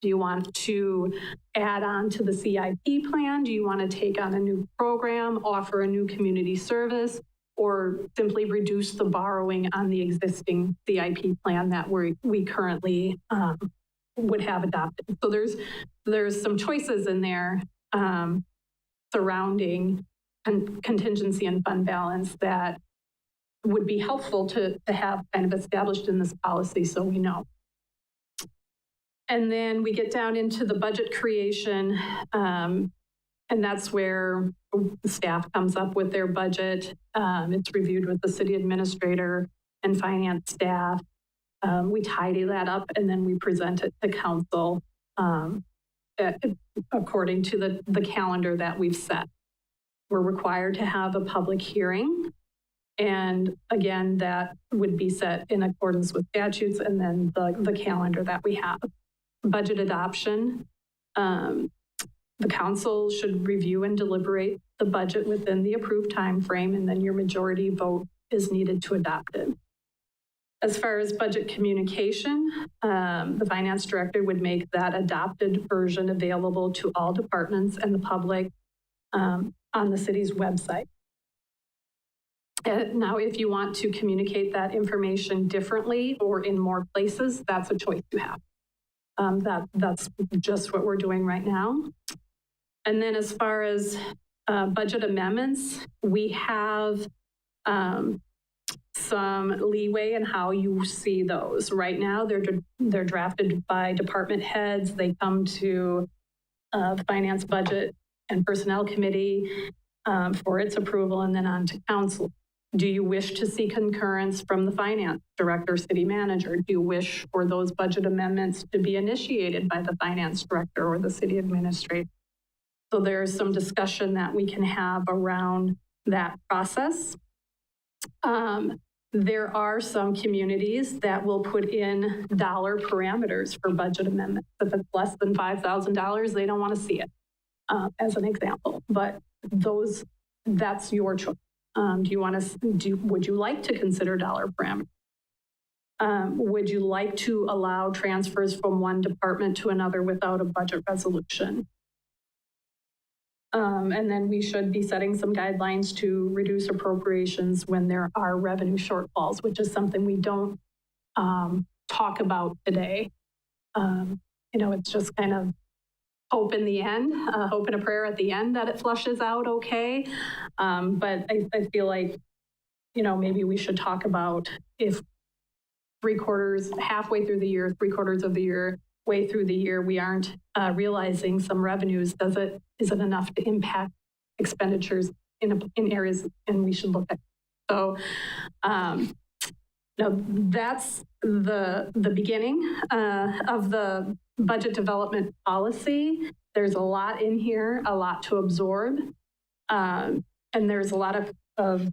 Speaker 6: Do you want to add on to the CIP plan? Do you want to take on a new program, offer a new community service, or simply reduce the borrowing on the existing CIP plan that we currently would have adopted? So there's some choices in there surrounding contingency and fund balance that would be helpful to have kind of established in this policy so we know. And then we get down into the budget creation, and that's where the staff comes up with their budget. It's reviewed with the city administrator and finance staff. We tidy that up and then we present it to council according to the calendar that we've set. We're required to have a public hearing. And again, that would be set in accordance with statutes and then the calendar that we have. Budget adoption. The council should review and deliberate the budget within the approved time frame, and then your majority vote is needed to adopt it. As far as budget communication, the finance director would make that adopted version available to all departments and the public on the city's website. Now, if you want to communicate that information differently or in more places, that's a choice you have. That's just what we're doing right now. And then as far as budget amendments, we have some leeway in how you see those. Right now, they're drafted by department heads. They come to the Finance, Budget, and Personnel Committee for its approval and then on to council. Do you wish to see concurrence from the finance director, city manager? Do you wish for those budget amendments to be initiated by the finance director or the city administrator? So there's some discussion that we can have around that process. There are some communities that will put in dollar parameters for budget amendments. If it's less than $5,000, they don't want to see it, as an example. But that's your choice. Would you like to consider dollar parameters? Would you like to allow transfers from one department to another without a budget resolution? And then we should be setting some guidelines to reduce appropriations when there are revenue shortfalls, which is something we don't talk about today. It's just kind of hope in the end, hope and a prayer at the end that it flushes out okay. But I feel like, maybe we should talk about if halfway through the year, 3/4 of the year, way through the year, we aren't realizing some revenues, is it enough to impact expenditures in areas, and we should look at. So that's the beginning of the budget development policy. There's a lot in here, a lot to absorb. And there's a lot of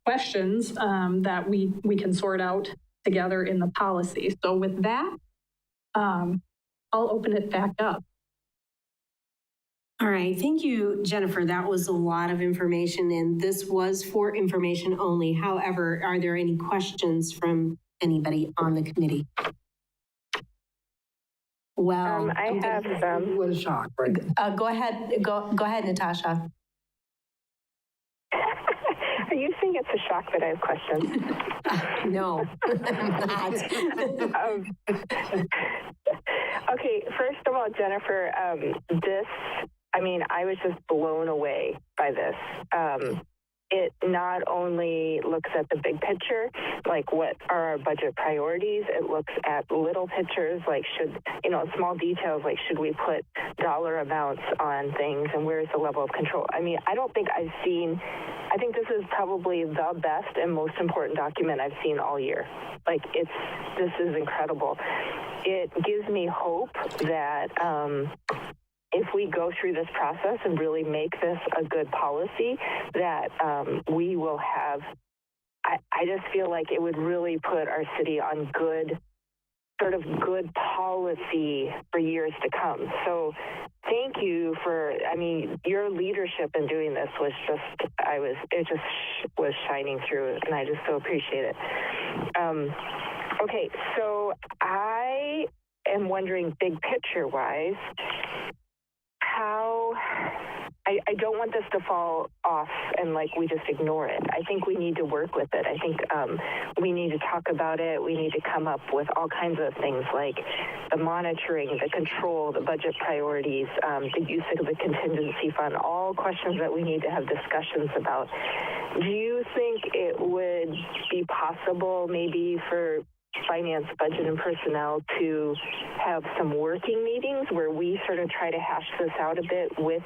Speaker 6: questions that we can sort out together in the policy. So with that, I'll open it back up.
Speaker 1: All right, thank you, Jennifer. That was a lot of information, and this was for information only. However, are there any questions from anybody on the committee? Well,
Speaker 3: I have some.
Speaker 4: What a shock, right?
Speaker 1: Go ahead, Natasha.
Speaker 3: Are you saying it's a shock that I have questions?
Speaker 1: No, I'm not.
Speaker 3: Okay, first of all, Jennifer, I was just blown away by this. It not only looks at the big picture, like what are our budget priorities, it looks at little pictures, like small details, like should we put dollar amounts on things and where's the level of control? I think this is probably the best and most important document I've seen all year. This is incredible. It gives me hope that if we go through this process and really make this a good policy, that we will have, I just feel like it would really put our city on good policy for years to come. So thank you for, your leadership in doing this was was shining through, and I just so appreciate it. Okay, so I am wondering, big picture wise, how, I don't want this to fall off and like we just ignore it. I think we need to work with it. I think we need to talk about it. We need to come up with all kinds of things like the monitoring, the control, the budget priorities, the use of the contingency fund, all questions that we need to have discussions about. Do you think it would be possible maybe for finance, budget, and personnel to have some working meetings where we sort of try to hash this out a bit with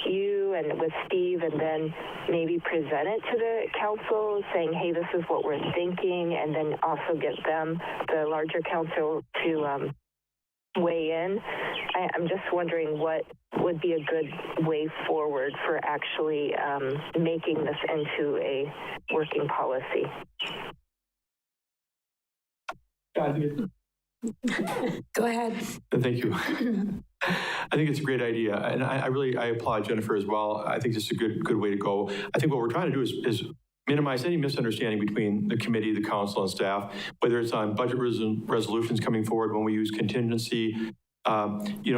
Speaker 3: you and with Steve, and then maybe present it to the council saying, hey, this is what we're thinking, and then also get them, the larger council, to weigh in? I'm just wondering what would be a good way forward for actually making this into a working policy.
Speaker 1: Go ahead.
Speaker 2: Thank you. I think it's a great idea. And I applaud Jennifer as well. I think this is a good way to go. I think what we're trying to do is minimize any misunderstanding between the committee, the council, and staff, whether it's on budget resolutions coming forward when we use contingency,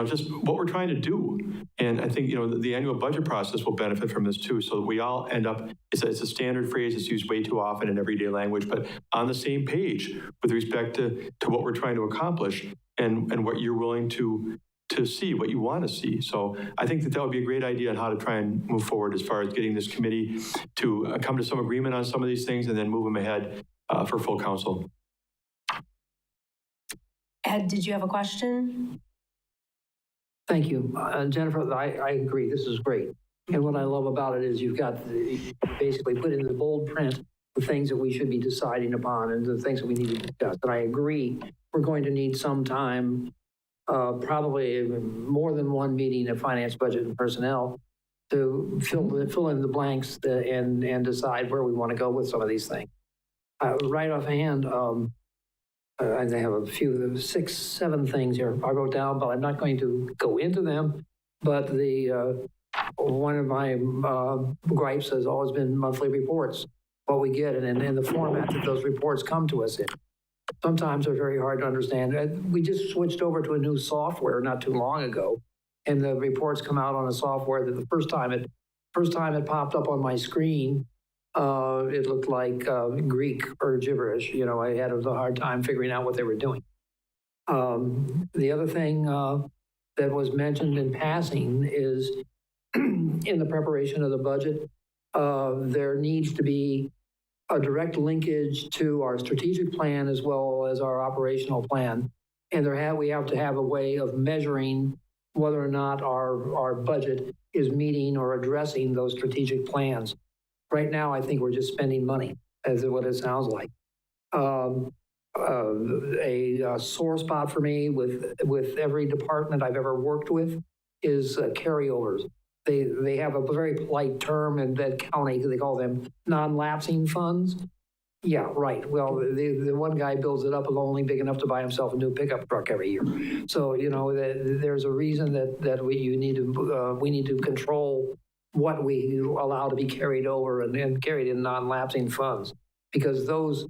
Speaker 2: just what we're trying to do. And I think, the annual budget process will benefit from this too, so that we all end up, it's a standard phrase that's used way too often in everyday language, but on the same page with respect to what we're trying to accomplish and what you're willing to see, what you want to see. So I think that would be a great idea on how to try and move forward as far as getting this committee to come to some agreement on some of these things and then move them ahead for full council.
Speaker 1: Ed, did you have a question?
Speaker 4: Thank you. Jennifer, I agree. This is great. And what I love about it is you've got basically put in the bold print the things that we should be deciding upon and the things that we need to discuss. And I agree, we're going to need some time, probably more than one meeting of finance, budget, and personnel to fill in the blanks and decide where we want to go with some of these things. Right offhand, I have a few, 6, 7 things here I wrote down, but I'm not going to go into them. But one of my gripes has always been monthly reports, what we get and the format that those reports come to us in. Sometimes they're very hard to understand. We just switched over to a new software not too long ago, and the reports come out on a software that the first time it popped up on my screen, it looked like Greek or gibberish. I had a hard time figuring out what they were doing. The other thing that was mentioned in passing is in the preparation of the budget, there needs to be a direct linkage to our strategic plan as well as our operational plan. And we have to have a way of measuring whether or not our budget is meeting or addressing those strategic plans. Right now, I think we're just spending money, as what it sounds like. A sore spot for me with every department I've ever worked with is carryovers. They have a very polite term in that county, they call them non-lapsing funds. Yeah, right. Well, the one guy builds it up only big enough to buy himself a new pickup truck every year. So, there's a reason that we need to control what we allow to be carried over and carried in non-lapsing funds, because those,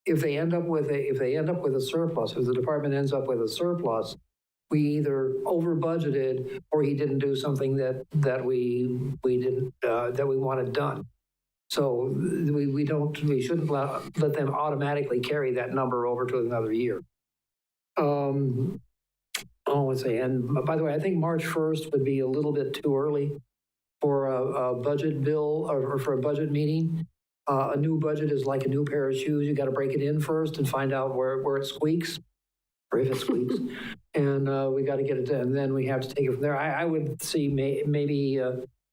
Speaker 4: if they end up with a surplus, if the department ends up with a surplus, we either over budgeted or he didn't do something that we wanted done. So we shouldn't let them automatically carry that number over to another year. Let's see. And by the way, I think March 1st would be a little bit too early for a budget bill or for a budget meeting. A new budget is like a new pair of shoes. You got to break it in first and find out where it squeaks, or if it squeaks. And we got to get it done. And then we have to take it from there. I would see maybe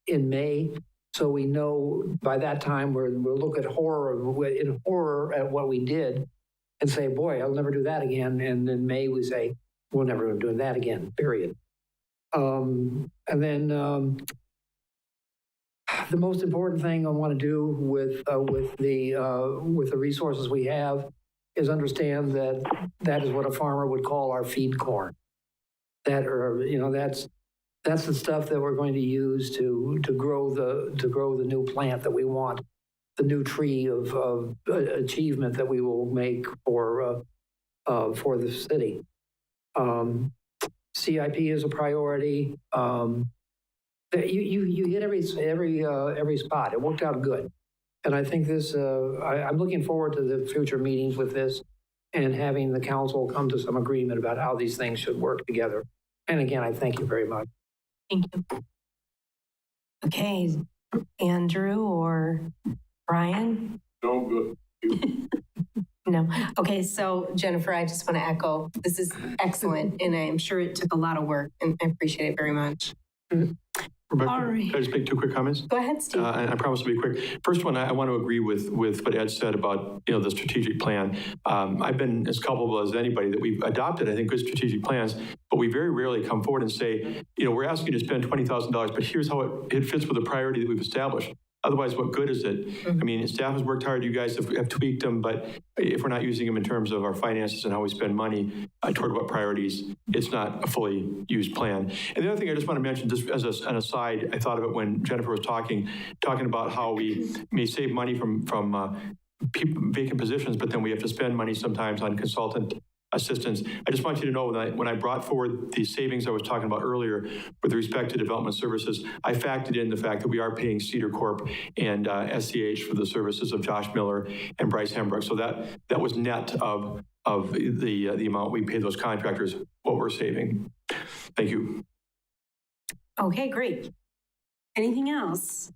Speaker 4: in May. So we know by that time we'll look at in horror at what we did and say, boy, I'll never do that again. And in May we say, we'll never do that again, period. And then the most important thing I want to do with the resources we have is understand that is what a farmer would call our feed corn. That's the stuff that we're going to use to grow the new plant that we want, the new tree of achievement that we will make for the city. CIP is a priority. You hit every spot. It worked out good. And I think this, I'm looking forward to the future meetings with this and having the council come to some agreement about how these things should work together. And again, I thank you very much.
Speaker 1: Thank you. Okay, Andrew or Brian?
Speaker 7: No, good.
Speaker 1: No. Okay, so Jennifer, I just want to echo, this is excellent, and I'm sure it took a lot of work, and I appreciate it very much.
Speaker 2: Rebecca,
Speaker 1: All right.
Speaker 2: can I just make 2 quick comments?
Speaker 1: Go ahead, Steve.
Speaker 2: And I promise to be quick. First one, I want to agree with what Ed said about, the strategic plan. I've been as culpable as anybody that we've adopted, I think, good strategic plans, but we very rarely come forward and say, we're asking you to spend $20,000, but here's how it fits with the priority that we've established. Otherwise, what good is it? I mean, staff has worked hard. You guys have tweaked them, but if we're not using them in terms of our finances and how we spend money toward what priorities, it's not a fully used plan. And the other thing I just want to mention, just as an aside, I thought of it when Jennifer was talking about how we may save money from vacant positions, but then we have to spend money sometimes on consultant assistance. I just want you to know that when I brought forward the savings I was talking about earlier with respect to development services, I factored in the fact that we are paying Cedar Corp and SCH for the services of Josh Miller and Bryce Hembrook. So that was net of the amount we pay those contractors, what we're saving. Thank you.
Speaker 1: Okay, great. Anything else?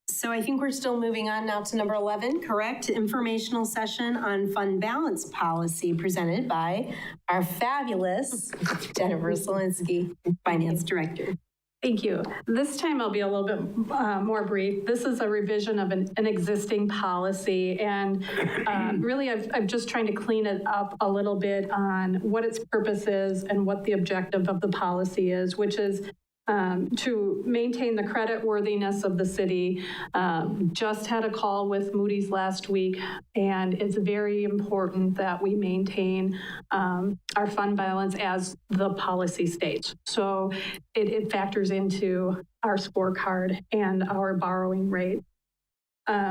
Speaker 1: So I think we're still moving on now to number 11, correct? Informational session on fund balance policy presented by our fabulous Jennifer Solinsky, Finance Director.
Speaker 6: Thank you. This time I'll be a little bit more brief. This is a revision of an existing policy, and really I'm just trying to clean it up a little bit on what its purpose is and what the objective of the policy is, which is to maintain the credit worthiness of the city. Just had a call with Moody's last week, and it's very important that we maintain our fund balance as the policy states. So it factors into our scorecard and our borrowing rate.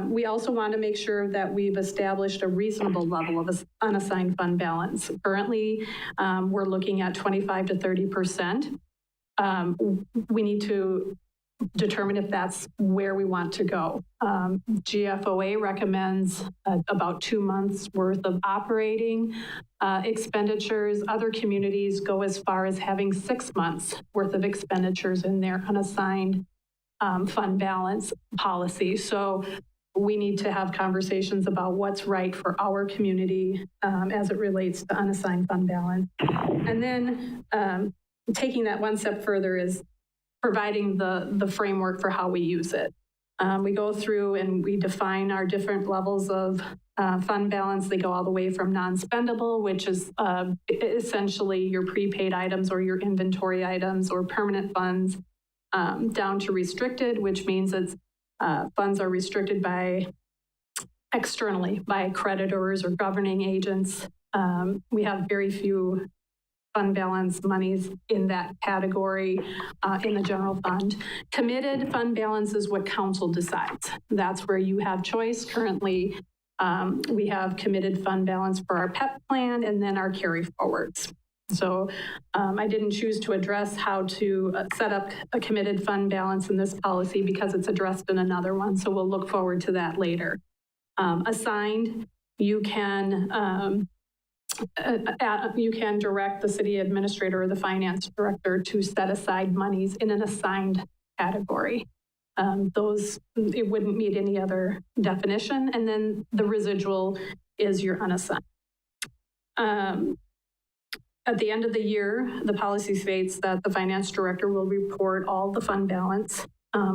Speaker 6: We also want to make sure that we've established a reasonable level of unassigned fund balance. Currently, we're looking at 25 to 30%. We need to determine if that's where we want to go. GFOA recommends about 2 months worth of operating expenditures. Other communities go as far as having 6 months worth of expenditures in their unassigned fund balance policy. So we need to have conversations about what's right for our community as it relates to unassigned fund balance. And then taking that one step further is providing the framework for how we use it. We go through and we define our different levels of fund balance. They go all the way from non-spendable, which is essentially your prepaid items or your inventory items or permanent funds, down to restricted, which means it's funds are restricted by externally by creditors or governing agents. We have very few fund balance monies in that category in the general fund. Committed fund balance is what council decides. That's where you have choice. Currently, we have committed fund balance for our PEP plan and then our carry forwards. So I didn't choose to address how to set up a committed fund balance in this policy because it's addressed in another one. So we'll look forward to that later. Assigned, you can direct the city administrator or the finance director to set aside monies in an assigned category. It wouldn't meet any other definition. And then the residual is your unassigned. At the end of the year, the policy states that the finance director will report all the fund balance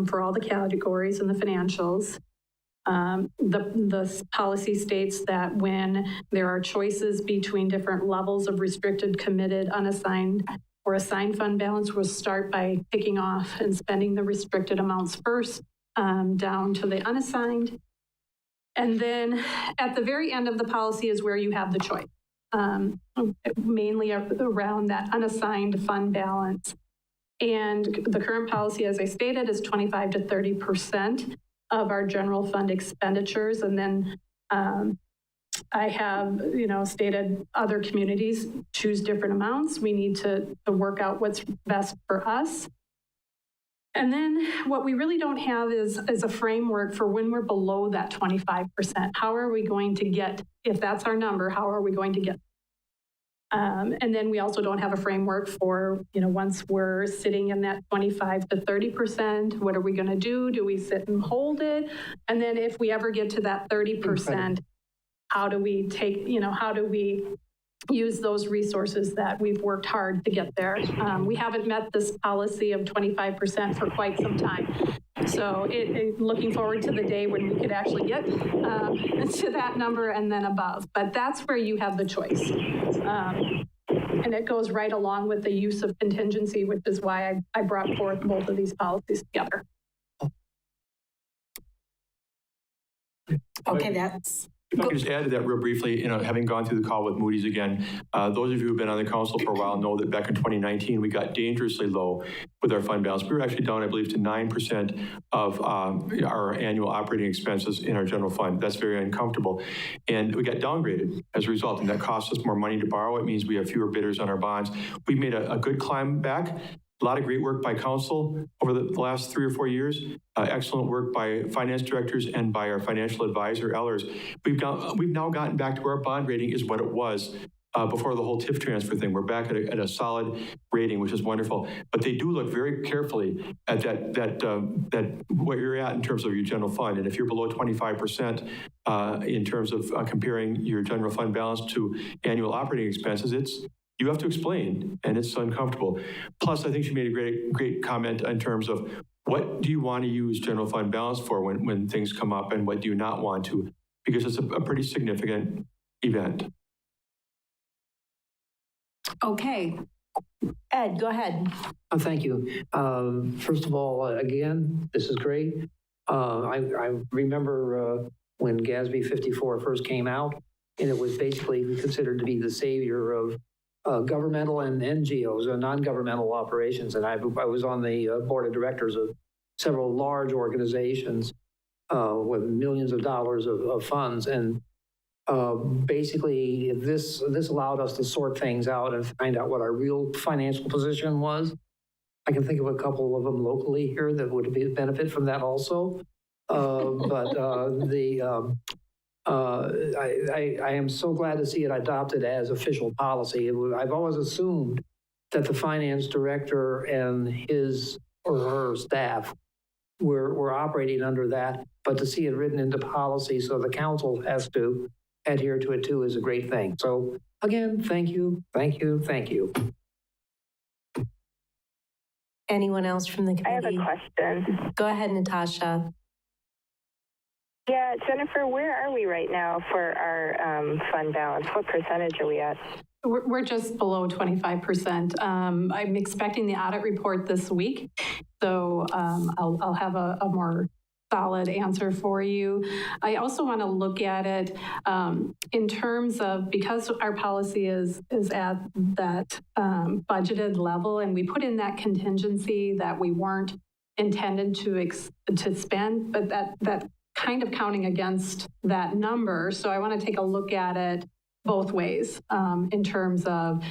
Speaker 6: for all the categories in the financials. The policy states that when there are choices between different levels of restricted, committed, unassigned, or assigned fund balance, we'll start by picking off and spending the restricted amounts first, down to the unassigned. And then at the very end of the policy is where you have the choice, mainly around that unassigned fund balance. And the current policy, as I stated, is 25 to 30% of our general fund expenditures. And then I have, stated other communities choose different amounts. We need to work out what's best for us. And then what we really don't have is a framework for when we're below that 25%. How are we going to get, if that's our number, how are we going to get? And then we also don't have a framework for, once we're sitting in that 25 to 30%, what are we going to do? Do we sit and hold it? And then if we ever get to that 30%, how do we take, how do we use those resources that we've worked hard to get there? We haven't met this policy of 25% for quite some time. So looking forward to the day when we could actually get to that number and then above. But that's where you have the choice. And it goes right along with the use of contingency, which is why I brought forth both of these policies together.
Speaker 1: Okay, that's...
Speaker 2: If I could just add to that real briefly, having gone through the call with Moody's again, those of you who've been on the council for a while know that back in 2019, we got dangerously low with our fund balance. We were actually down, I believe, to 9% of our annual operating expenses in our general fund. That's very uncomfortable. And we got downgraded as a result, and that costs us more money to borrow. It means we have fewer bidders on our bonds. We've made a good climb back. A lot of great work by council over the last 3 or 4 years. Excellent work by finance directors and by our financial advisor, Ellers. We've now gotten back to where our bond rating is what it was before the whole TIF transfer thing. We're back at a solid rating, which is wonderful. But they do look very carefully at that what you're at in terms of your general fund. And if you're below 25% in terms of comparing your general fund balance to annual operating expenses, you have to explain, and it's uncomfortable. Plus, I think she made a great comment in terms of what do you want to use general fund balance for when things come up, and what do you not want to, because it's a pretty significant event.
Speaker 1: Okay. Ed, go ahead.
Speaker 4: Thank you. First of all, again, this is great. I remember when GASB 54 first came out, and it was basically considered to be the savior of governmental and NGOs, non-governmental operations. And I was on the board of directors of several large organizations with millions of dollars of funds. And basically, this allowed us to sort things out and find out what our real financial position was. I can think of a couple of them locally here that would benefit from that also. I am so glad to see it adopted as official policy. I've always assumed that the finance director and his or her staff were operating under that, but to see it written into policy so the council has to adhere to it too is a great thing. So again, thank you, thank you, thank you.
Speaker 1: Anyone else from the committee?
Speaker 3: I have a question.
Speaker 1: Go ahead, Natasha.
Speaker 3: Yeah, Jennifer, where are we right now for our fund balance? What percentage are we at?
Speaker 6: We're just below 25%. I'm expecting the audit report this week, so I'll have a more solid answer for you. I also want to look at it in terms of, because our policy is at that budgeted level, and we put in that contingency that we weren't intended to spend, but that kind of counting against that number. So I want to take a look at it both ways in terms of,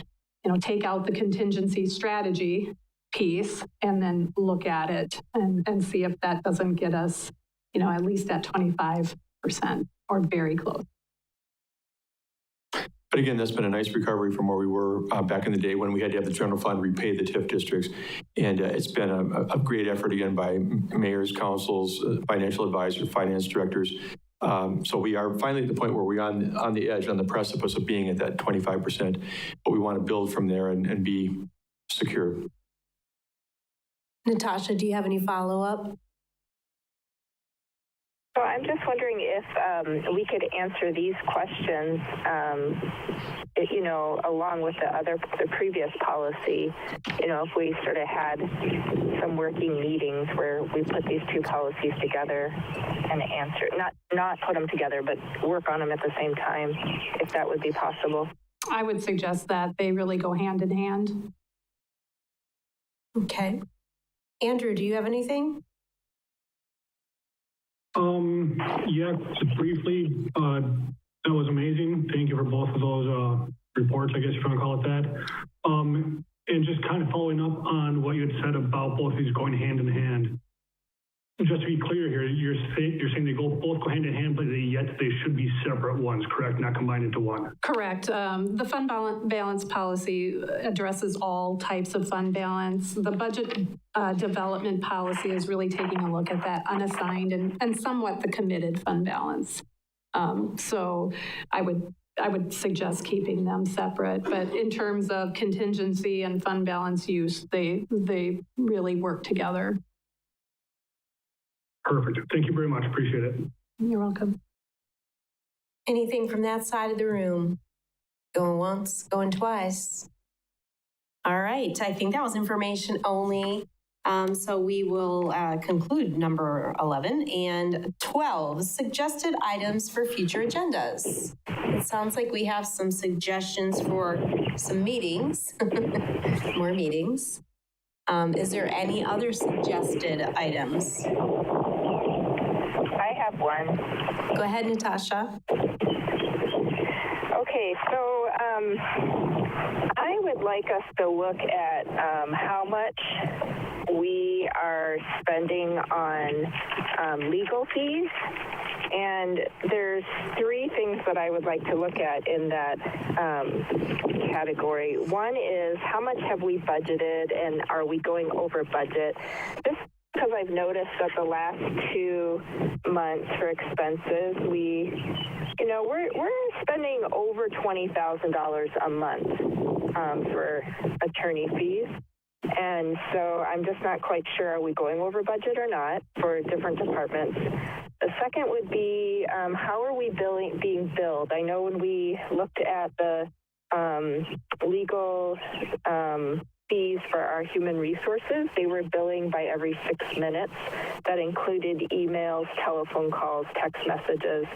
Speaker 6: take out the contingency strategy piece and then look at it and see if that doesn't get us, at least at 25% or very close.
Speaker 2: But again, that's been a nice recovery from where we were back in the day when we had to have the general fund repay the TIF districts. And it's been a great effort again by mayors, councils, financial advisors, finance directors. So we are finally at the point where we're on the edge, on the precipice of being at that 25%, but we want to build from there and be secure.
Speaker 1: Natasha, do you have any follow-up?
Speaker 3: So I'm just wondering if we could answer these questions, along with the previous policy, if we sort of had some working meetings where we put these two policies together and answer, not put them together, but work on them at the same time, if that would be possible.
Speaker 6: I would suggest that they really go hand in hand.
Speaker 1: Okay. Andrew, do you have anything?
Speaker 5: Yeah, just briefly, That was amazing. Thank you for both of those reports, I guess if you want to call it that. And just kind of following up on what you had said about both of these going hand in hand. Just to be clear here, you're saying they both go hand in hand, but yet they should be separate ones, correct? Not combined into one.
Speaker 6: Correct. The fund balance policy addresses all types of fund balance. The budget development policy is really taking a look at that unassigned and somewhat the committed fund balance. So I would suggest keeping them separate, but in terms of contingency and fund balance use, they really work together.
Speaker 5: Perfect. Thank you very much. Appreciate it.
Speaker 6: You're welcome.
Speaker 1: Anything from that side of the room? Going once, going twice. All right, I think that was information only. So we will conclude number 11 and 12, suggested items for future agendas. It sounds like we have some suggestions for some meetings, more meetings. Is there any other suggested items?
Speaker 3: I have one.
Speaker 1: Go ahead, Natasha.
Speaker 3: Okay, so I would like us to look at how much we are spending on legal fees. And there's three things that I would like to look at in that category. One is how much have we budgeted and are we going over budget? This because I've noticed that the last 2 months for expenses, we're spending over $20,000 a month for attorney fees. And so I'm just not quite sure, are we going over budget or not for different departments? The second would be, how are we being billed? I know when we looked at the legal fees for our human resources, they were billing by every 6 minutes. That included emails, telephone calls, text messages,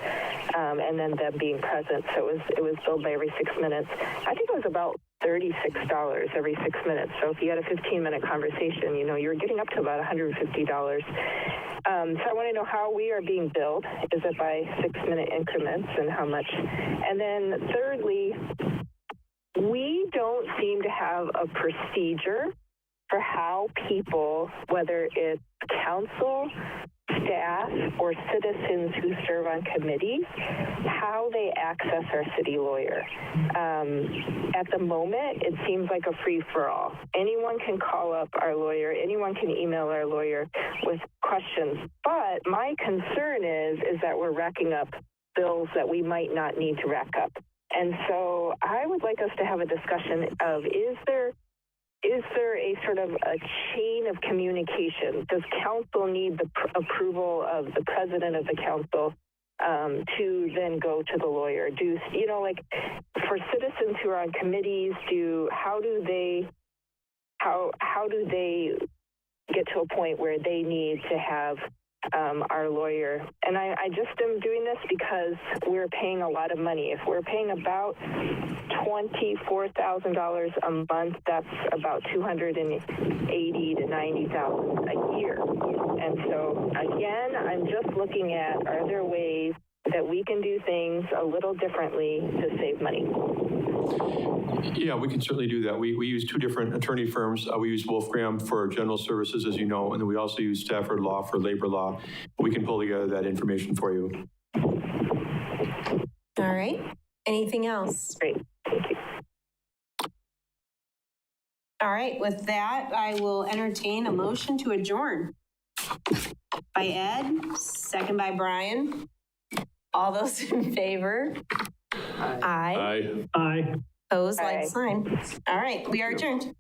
Speaker 3: and then them being present. So it was billed by every 6 minutes. I think it was about $36 every 6 minutes. So if you had a 15-minute conversation, you're getting up to about $150. So I want to know how we are being billed. Is it by 6-minute increments and how much? And then thirdly, we don't seem to have a procedure for how people, whether it's council, staff, or citizens who serve on committees, how they access our city lawyer. At the moment, it seems like a free-for-all. Anyone can call up our lawyer. Anyone can email our lawyer with questions. But my concern is that we're racking up bills that we might not need to rack up. And so I would like us to have a discussion of, is there a sort of a chain of communication? Does council need the approval of the president of the council to then go to the lawyer? For citizens who are on committees, how do they get to a point where they need to have our lawyer? And I just am doing this because we're paying a lot of money. If we're paying about $24,000 a month, that's about $280,000 to $90,000 a year. And so again, I'm just looking at, are there ways that we can do things a little differently to save money?
Speaker 2: Yeah, we can certainly do that. We use two different attorney firms. We use Wolf Graham for general services, as you know, and then we also use Stafford Law for labor law. We can pull together that information for you.
Speaker 1: All right. Anything else?
Speaker 3: Great. Thank you.
Speaker 1: All right. With that, I will entertain a motion to adjourn. By Ed, second by Brian. All those in favor? Aye.
Speaker 7: Aye.
Speaker 5: Aye.
Speaker 1: Opposed,
Speaker 3: Aye.
Speaker 1: like sign. All right, we are adjourned.